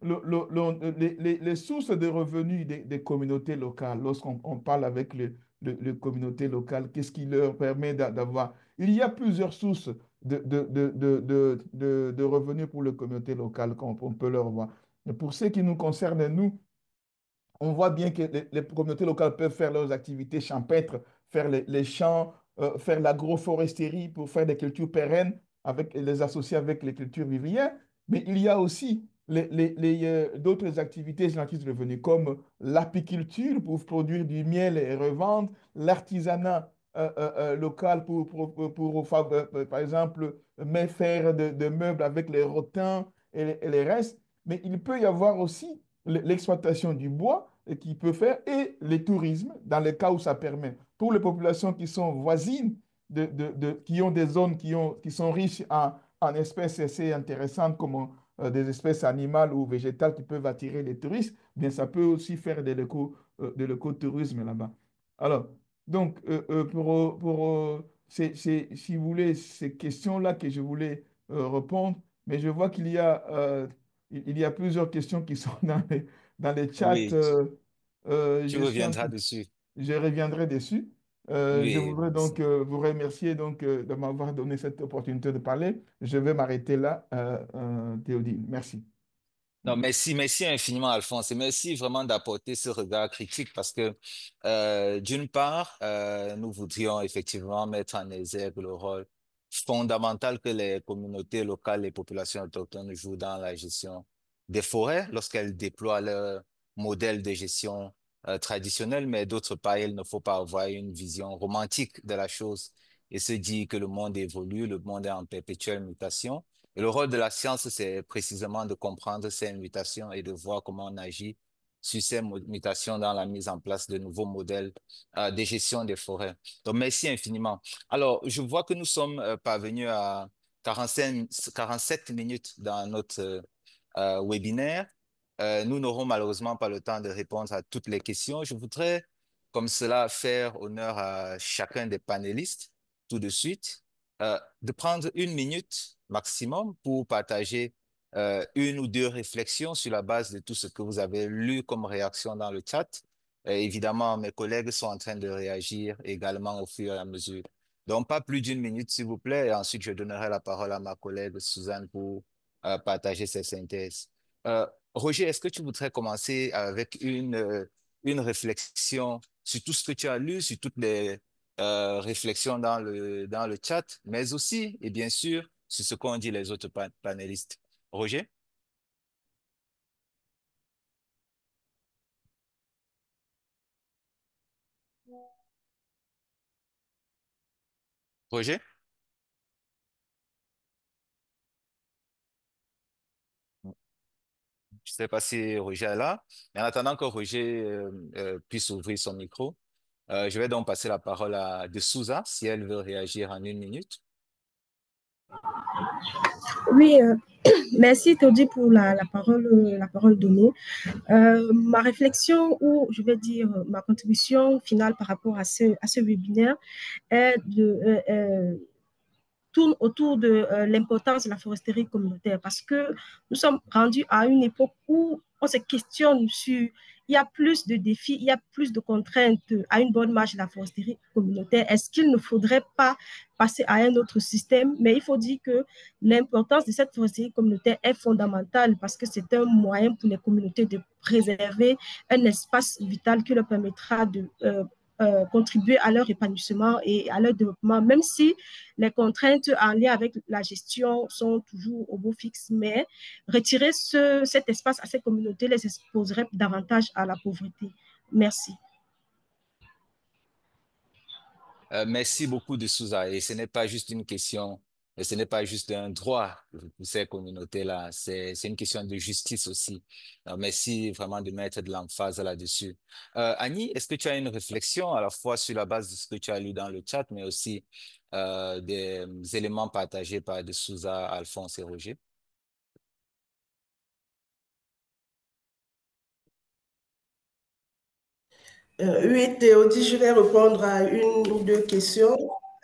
les sources de revenus des communautés locales, lorsqu'on parle avec les communautés locales, qu'est-ce qui leur permet d'avoir? Il y a plusieurs sources de revenus pour les communautés locales qu'on peut leur voir. Et pour ce qui nous concerne, nous, on voit bien que les communautés locales peuvent faire leurs activités champêtres, faire les champs, faire l'agroforesterie pour faire des cultures pérennes, les associer avec les cultures vivrières. Mais il y a aussi d'autres activités génératrices de revenus, comme l'apiculture pour produire du miel et revendre, l'artisanat local par exemple, faire de meubles avec les rotins et les restes. Mais il peut y avoir aussi l'exploitation du bois qui peut faire et le tourisme dans les cas où ça permet. Pour les populations qui sont voisines, qui ont des zones qui sont riches en espèces assez intéressantes comme des espèces animales ou végétales qui peuvent attirer les touristes, bien ça peut aussi faire de l'écotourisme là-bas. Alors, donc, si vous voulez, ces questions-là que je voulais répondre, mais je vois qu'il y a plusieurs questions qui sont dans les chats. Oui, tu Je suis en reviendras train- dessus. je reviendrai dessus. Je Oui, voudrais donc vous remercier donc, de m'avoir donné cette opportunité de parler. Je vais m'arrêter là, Théodine. Merci. non, merci, merci infiniment, Alphonse, et merci vraiment d'apporter ce regard critique parce que, d'une part, nous voudrions effectivement mettre en exergue le rôle fondamental que les communautés locales, les populations autochtones jouent dans la gestion des forêts lorsqu'elles déploient leur modèle de gestion traditionnel, mais d'autre part, il ne faut pas avoir une vision romantique de la chose et se dire que le monde évolue, le monde est en perpétuelle mutation. Et le rôle de la science, c'est précisément de comprendre ces mutations et de voir comment on agit sur ces mutations dans la mise en place de nouveaux modèles de gestion des forêts. Donc, merci infiniment. Alors, je vois que nous sommes parvenus à 47 minutes dans notre webinaire. Nous n'aurons malheureusement pas le temps de répondre à toutes les questions. Je voudrais, comme cela, faire honneur à chacun des panélistes tout de suite, de prendre 1 minute maximum pour partager une ou deux réflexions sur la base de tout ce que vous avez lu comme réaction dans le chat. Évidemment, mes collègues sont en train de réagir également au fur et à mesure. Donc, pas plus d'1 minute, s'il vous plaît, et ensuite je donnerai la parole à ma collègue Suzanne pour partager ses synthèses. Euh, Roger, est-ce que tu voudrais commencer avec une réflexion sur tout ce que tu as lu, sur toutes les réflexions dans le chat, mais aussi, et bien sûr, sur ce qu'ont dit les autres panélistes. Roger? Roger? Je ne sais pas si Roger est là, mais en attendant que Roger puisse ouvrir son micro, je vais donc passer la parole à De Souza si elle veut réagir en 1 minute. Oui, merci Todi pour la parole donnée. Ma réflexion ou je vais dire ma contribution finale par rapport à ce webinaire est tourne autour de l'importance de la foresterie communautaire parce que nous sommes rendus à une époque où on se questionne sur il y a plus de défis, il y a plus de contraintes à une bonne marche de la foresterie communautaire. Est-ce qu'il ne faudrait pas passer à un autre système? Mais il faut dire que l'importance de cette foresterie communautaire est fondamentale parce que c'est un moyen pour les communautés de préserver un espace vital qui leur permettra de contribuer à leur épanouissement et à leur développement, même si les contraintes en lien avec la gestion sont toujours au beau fixe, mais retirer cet espace à ces communautés les exposerait davantage à la pauvreté. Merci. Merci beaucoup de Souza. Et ce n'est pas juste une question, ce n'est pas juste un droit pour ces communautés-là, c'est une question de justice aussi. Alors, merci vraiment de mettre de l'emphase là-dessus. Annie, est-ce que tu as une réflexion à la fois sur la base de ce que tu as lu dans le chat, mais aussi des éléments partagés par de Souza, Alphonse et Roger? Oui, Théodie, je vais répondre à une ou deux questions.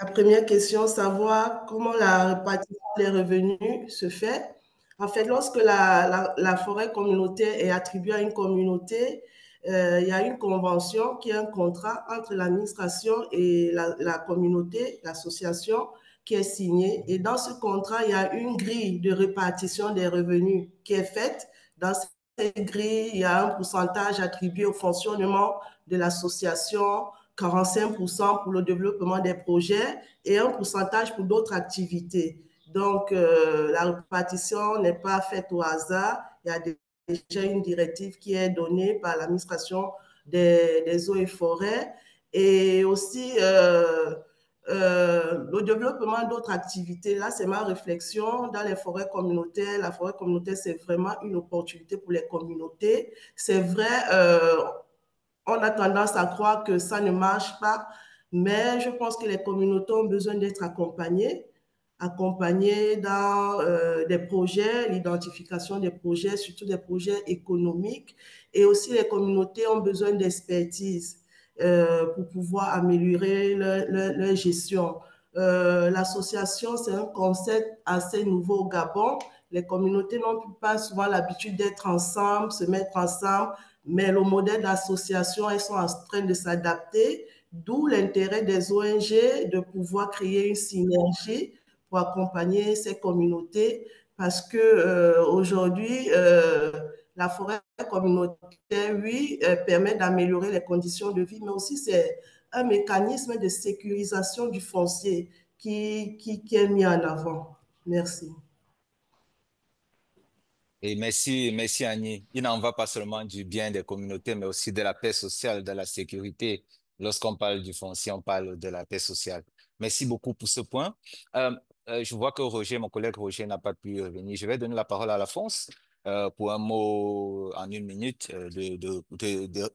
La première question, savoir comment la répartition des revenus se fait. En fait, lorsque la forêt communautaire est attribuée à une communauté, il y a une convention qui est un contrat entre l'administration et la communauté, l'association qui est signée. Et dans ce contrat, il y a une grille de répartition des revenus qui est faite. Dans cette grille, il y a un pourcentage attribué au fonctionnement de l'association, 45% pour le développement des projets et un pourcentage pour d'autres activités. Donc, la répartition n'est pas faite au hasard. Il y a déjà une directive qui est donnée par l'administration des eaux et forêts. Et aussi, le développement d'autres activités, là, c'est ma réflexion. Dans les forêts communautaires, la forêt communautaire, c'est vraiment une opportunité pour les communautés. C'est vrai, on a tendance à croire que ça ne marche pas, mais je pense que les communautés ont besoin d'être accompagnées dans des projets, l'identification des projets, surtout des projets économiques. Et aussi, les communautés ont besoin d'expertise pour pouvoir améliorer leur gestion. L'association, c'est un concept assez nouveau au Gabon. Les communautés n'ont pas souvent l'habitude d'être ensemble, se mettre ensemble, mais le modèle d'association, elles sont en train de s'adapter, d'où l'intérêt des ONG de pouvoir créer une synergie pour accompagner ces communautés parce que aujourd'hui, la forêt communautaire, oui, permet d'améliorer les conditions de vie, mais aussi c'est un mécanisme de sécurisation du foncier qui est mis en avant. Merci. Et merci, merci Annie. Il n'en va pas seulement du bien des communautés, mais aussi de la paix sociale, de la sécurité. Lorsqu'on parle du foncier, on parle de la paix sociale. Merci beaucoup pour ce point. Euh, je vois que Roger, mon collègue Roger, n'a pas pu revenir. Je vais donner la parole à Alphonse pour un mot en 1 minute,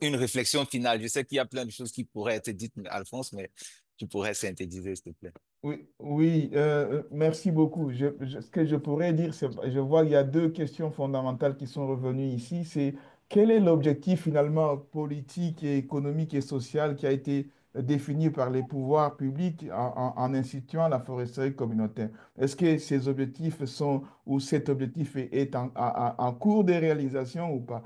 une réflexion finale. Je sais qu'il y a plein de choses qui pourraient être dites, Alphonse, mais tu pourrais synthétiser, s'il te plaît. Oui, oui, merci beaucoup. Ce que je pourrais dire, c'est, je vois qu'il y a deux questions fondamentales qui sont revenues ici. C'est quel est l'objectif finalement politique et économique et social qui a été défini par les pouvoirs publics en instituant la foresterie communautaire? Est-ce que ces objectifs sont, ou cet objectif est en cours de réalisation ou pas?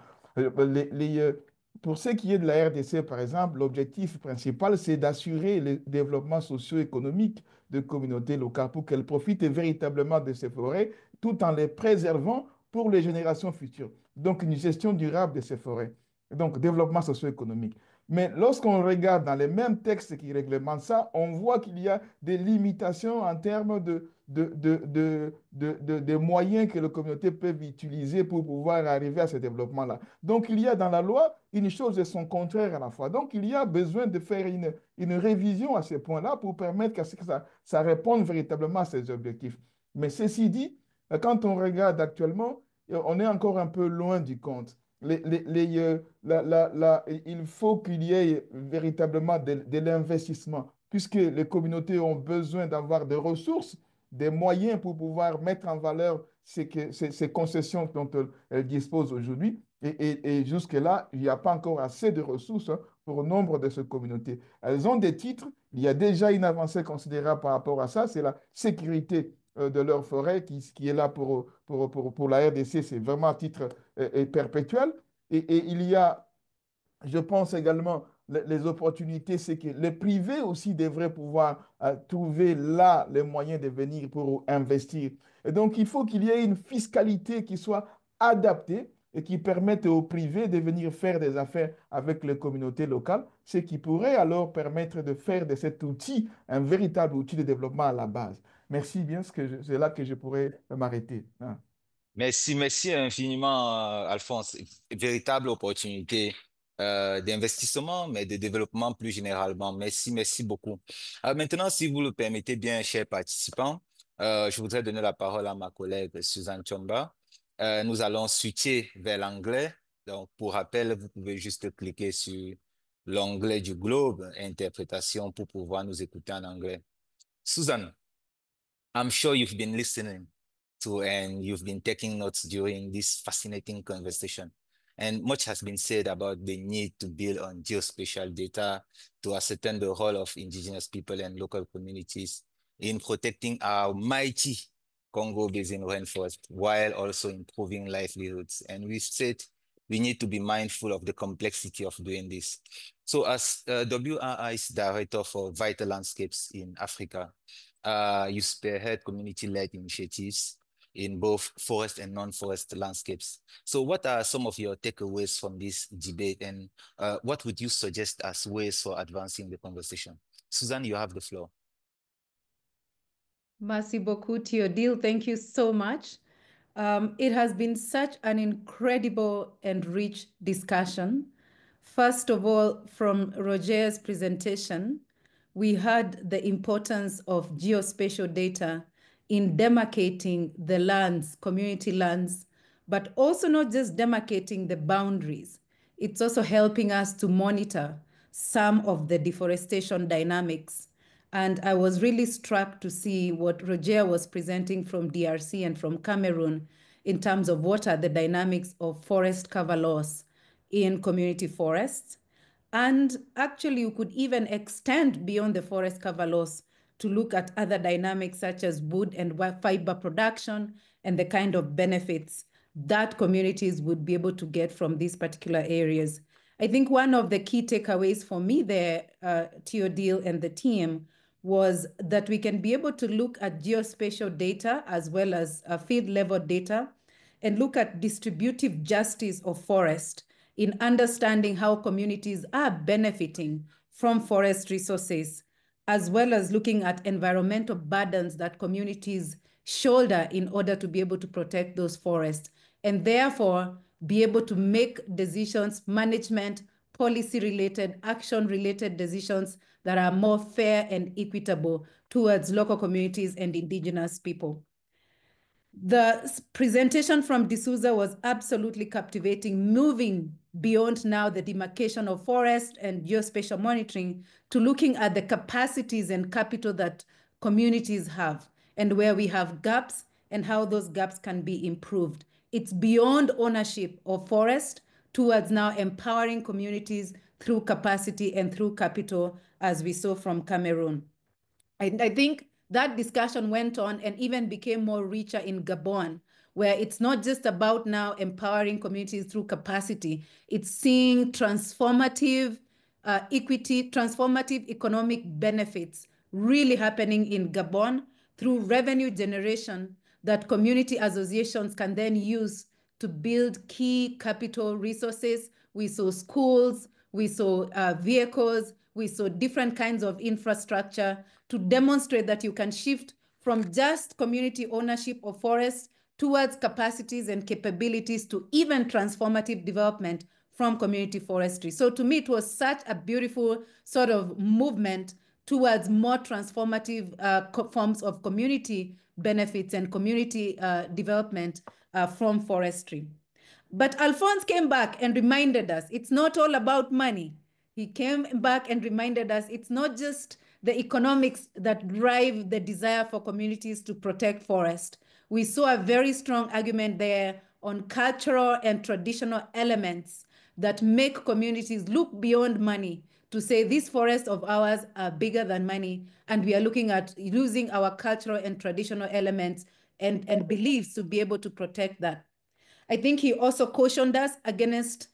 Pour ce qui est de la RDC, par exemple, l'objectif principal, c'est d'assurer le développement socio-économique de communautés locales pour qu'elles profitent véritablement de ces forêts tout en les préservant pour les générations futures. Donc, une gestion durable de ces forêts. Donc, développement socio-économique. Mais lorsqu'on regarde dans les mêmes textes qui réglementent ça, on voit qu'il y a des limitations en termes des moyens que les communautés peuvent utiliser pour pouvoir arriver à ce développement-là. Donc, il y a dans la loi une chose et son contraire à la fois. Donc, il y a besoin de faire une révision à ces points-là pour permettre que ça réponde véritablement à ces objectifs. Mais ceci dit, quand on regarde actuellement, on est encore un peu loin du compte. Il faut qu'il y ait véritablement de l'investissement, puisque les communautés ont besoin d'avoir des ressources, des moyens pour pouvoir mettre en valeur ces concessions dont elles disposent aujourd'hui. Et jusque-là, il n'y a pas encore assez de ressources pour nombre de ces communautés. Elles ont des titres, il y a déjà une avancée considérable par rapport à ça, c'est la sécurité de leur forêt qui est là pour la RDC, c'est vraiment à titre perpétuel. Et il y a, je pense également, les opportunités, c'est que les privés aussi devraient pouvoir trouver là les moyens de venir pour investir. Et donc, il faut qu'il y ait une fiscalité qui soit adaptée et qui permette aux privés de venir faire des affaires avec les communautés locales, ce qui pourrait alors permettre de faire de cet outil un véritable outil de développement à la base. Merci bien, c'est là que je pourrais m'arrêter. Hein. Merci infiniment, Alphonse. Véritable opportunité d'investissement, mais de développement plus généralement. Merci beaucoup. Maintenant, si vous le permettez bien, chers participants, je voudrais donner la parole à ma collègue Suzanne Chomba. Nous allons switcher vers l'anglais. Donc, pour rappel, vous pouvez juste cliquer sur l'onglet du globe, interprétation, pour pouvoir nous écouter en anglais. Suzanne, I'm sure you've been listening to and you've been taking notes during this fascinating conversation. And much has been said about the need to build on geospatial data to ascertain the role of indigenous people and local communities in protecting our mighty Congo Basin rainforest while also improving livelihoods. And we've said we need to be mindful of the complexity of doing this. So as WRI's Director for Vital Landscapes in Africa, you spearhead community-led initiatives in both forest and non-forest landscapes. So what are some of your takeaways from this debate, and what would you suggest as ways for advancing the conversation? Suzanne, you have the floor. Merci beaucoup, Théodile. Thank you so much. It has been such an incredible and rich discussion. First of all, from Roger's presentation, we heard the importance of geospatial data in demarcating the lands, community lands, but also not just demarcating the boundaries. It's also helping us to monitor some of the deforestation dynamics. And I was really struck to see what Roger was presenting from DRC and from Cameroon in terms of what are the dynamics of forest cover loss in community forests. And actually, you could even extend beyond the forest cover loss to look at other dynamics such as wood and fiber production and the kind of benefits that communities would be able to get from these particular areas. I think one of the key takeaways for me there, Théodile and the team, was that we can be able to look at geospatial data as well as field level data and look at distributive justice of forest in understanding how communities are benefiting from forest resources, as well as looking at environmental burdens that communities shoulder in order to be able to protect those forests, and therefore be able to make decisions, management, policy-related, action-related decisions that are more fair and equitable towards local communities and indigenous people. The presentation from D'Souza was absolutely captivating, moving beyond now the demarcation of forest and geospatial monitoring to looking at the capacities and capital that communities have and where we have gaps and how those gaps can be improved. It's beyond ownership of forest towards now empowering communities through capacity and through capital, as we saw from Cameroon. And I think that discussion went on and even became more richer in Gabon, where it's not just about now empowering communities through capacity, it's seeing transformative transformative economic benefits really happening in Gabon through revenue generation that community associations can then use to build key capital resources. We saw schools, we saw vehicles, we saw different kinds of infrastructure to demonstrate that you can shift from just community ownership of forests towards capacities and capabilities to even transformative development from community forestry. So to me, it was such a beautiful sort of movement towards more transformative forms of community benefits and community development from forestry. But Alphonse came back and reminded us it's not all about money. He came back and reminded us it's not just the economics that drive the desire for communities to protect forest. We saw a very strong argument there on cultural and traditional elements that make communities look beyond money to say these forests of ours are bigger than money, and we are looking at using our cultural and traditional elements and beliefs to be able to protect that. I think he also cautioned us against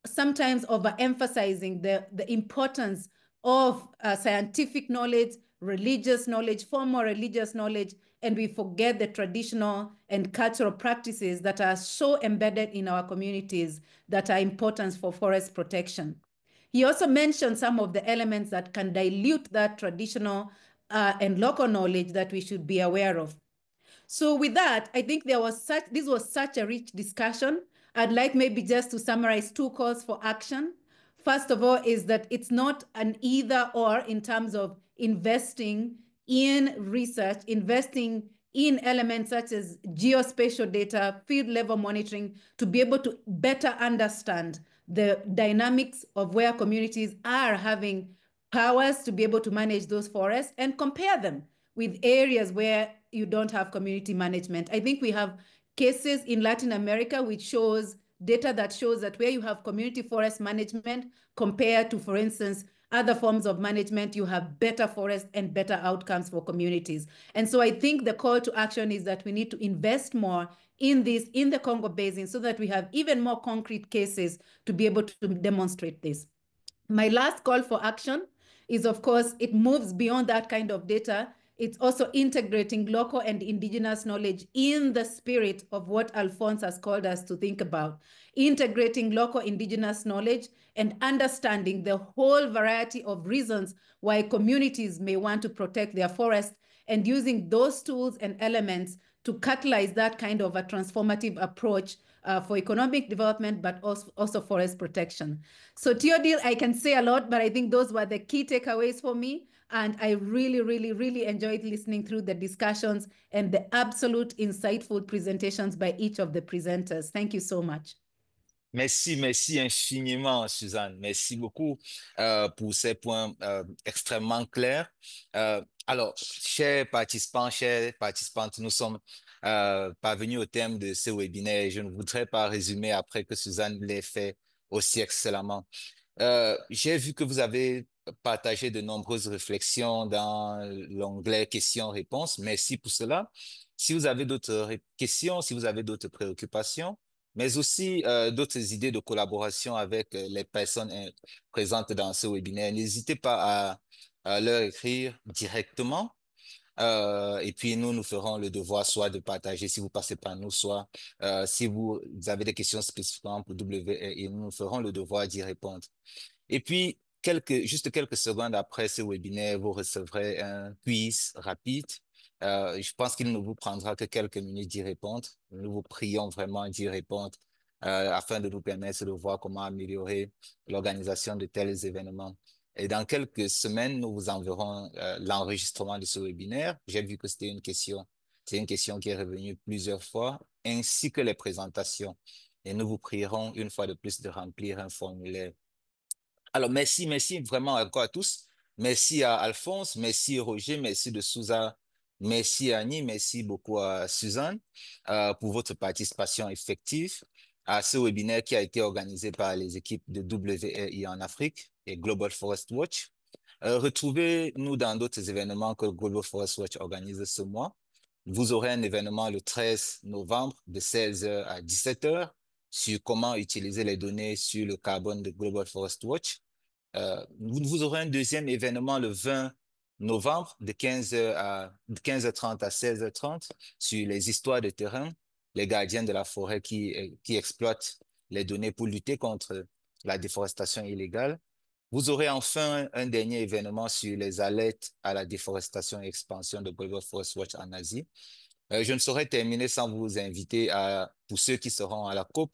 sometimes overemphasizing the importance of scientific knowledge, religious knowledge, formal religious knowledge, and we forget the traditional and cultural practices that are so embedded in our communities that are important for forest protection. He also mentioned some of the elements that can dilute that traditional and local knowledge that we should be aware of. So with that, I think this was such a rich discussion. I'd like maybe just to summarize 2 calls for action. First of all is that it's not an either or in terms of investing in research, investing in elements such as geospatial data, field level monitoring, to be able to better understand the dynamics of where communities are having powers to be able to manage those forests and compare them with areas where you don't have community management. I think we have cases in Latin America which shows data that shows that where you have community forest management compared to, for instance, other forms of management, you have better forests and better outcomes for communities. And so I think the call to action is that we need to invest more in this in the Congo Basin so that we have even more concrete cases to be able to demonstrate this. My last call for action is, of course, it moves beyond that kind of data. It's also integrating local and indigenous knowledge in the spirit of what Alphonse has called us to think about. Integrating local indigenous knowledge and understanding the whole variety of reasons why communities may want to protect their forests, and using those tools and elements to catalyze that kind of a transformative approach for economic development, but also forest protection. So Theodile, I can say a lot, but I think those were the key takeaways for me. And I really, really, really enjoyed listening through the discussions and the absolute insightful presentations by each of the presenters. Thank you so much. Merci, merci infiniment, Suzanne. Merci beaucoup pour ces points extrêmement clairs. Alors, chers participants, chères participantes, nous sommes parvenus au thème de ce webinaire. Je ne voudrais pas résumer après que Suzanne l'ait fait aussi excellemment. J'ai vu que vous avez partagé de nombreuses réflexions dans l'onglet questions-réponses. Merci pour cela. Si vous avez d'autres questions, si vous avez d'autres préoccupations, mais aussi d'autres idées de collaboration avec les personnes présentes dans ce webinaire, n'hésitez pas à leur écrire directement. Et puis, nous ferons le devoir soit de partager si vous passez par nous, soit si vous avez des questions spécifiquement pour WRI, nous ferons le devoir d'y répondre. Et puis, juste quelques secondes après ce webinaire, vous recevrez un quiz rapide. Je pense qu'il ne vous prendra que quelques minutes d'y répondre. Nous vous prions vraiment d'y répondre afin de nous permettre de voir comment améliorer l'organisation de tels événements. Et dans quelques semaines, nous vous enverrons l'enregistrement de ce webinaire. J'ai vu que c'était une question. C'est une question qui est revenue plusieurs fois, ainsi que les présentations. Et nous vous prierons une fois de plus de remplir un formulaire. Alors, merci vraiment encore à tous. Merci à Alphonse, merci Roger, merci de Souza, merci Annie, merci beaucoup à Suzanne pour votre participation effective à ce webinaire qui a été organisé par les équipes de WRI en Afrique et Global Forest Watch. Retrouvez-nous dans d'autres événements que Global Forest Watch organise ce mois. Vous aurez un événement le 13 novembre de 16h à 17h sur comment utiliser les données sur le carbone de Global Forest Watch. Vous aurez un deuxième événement le 20 novembre de 15h30 à 16h30 sur les histoires de terrain, les gardiens de la forêt qui exploitent les données pour lutter contre la déforestation illégale. Vous aurez enfin un dernier événement sur les alertes à la déforestation et expansion de Global Forest Watch en Asie. Je ne saurais terminer sans vous inviter pour ceux qui seront à la COP,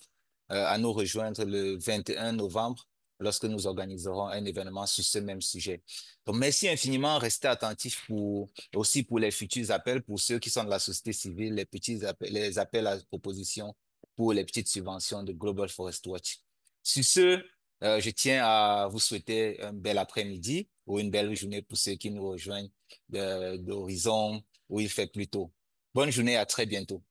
à nous rejoindre le 21 novembre lorsque nous organiserons un événement sur ce même sujet. Donc, merci infiniment. Restez attentifs aussi pour les futurs appels, pour ceux qui sont de la société civile, les appels à proposition pour les petites subventions de Global Forest Watch. Sur ce, je tiens à vous souhaiter un bel après-midi ou une belle journée pour ceux qui nous rejoignent d'horizon où il fait plus tôt. Bonne journée, à très bientôt.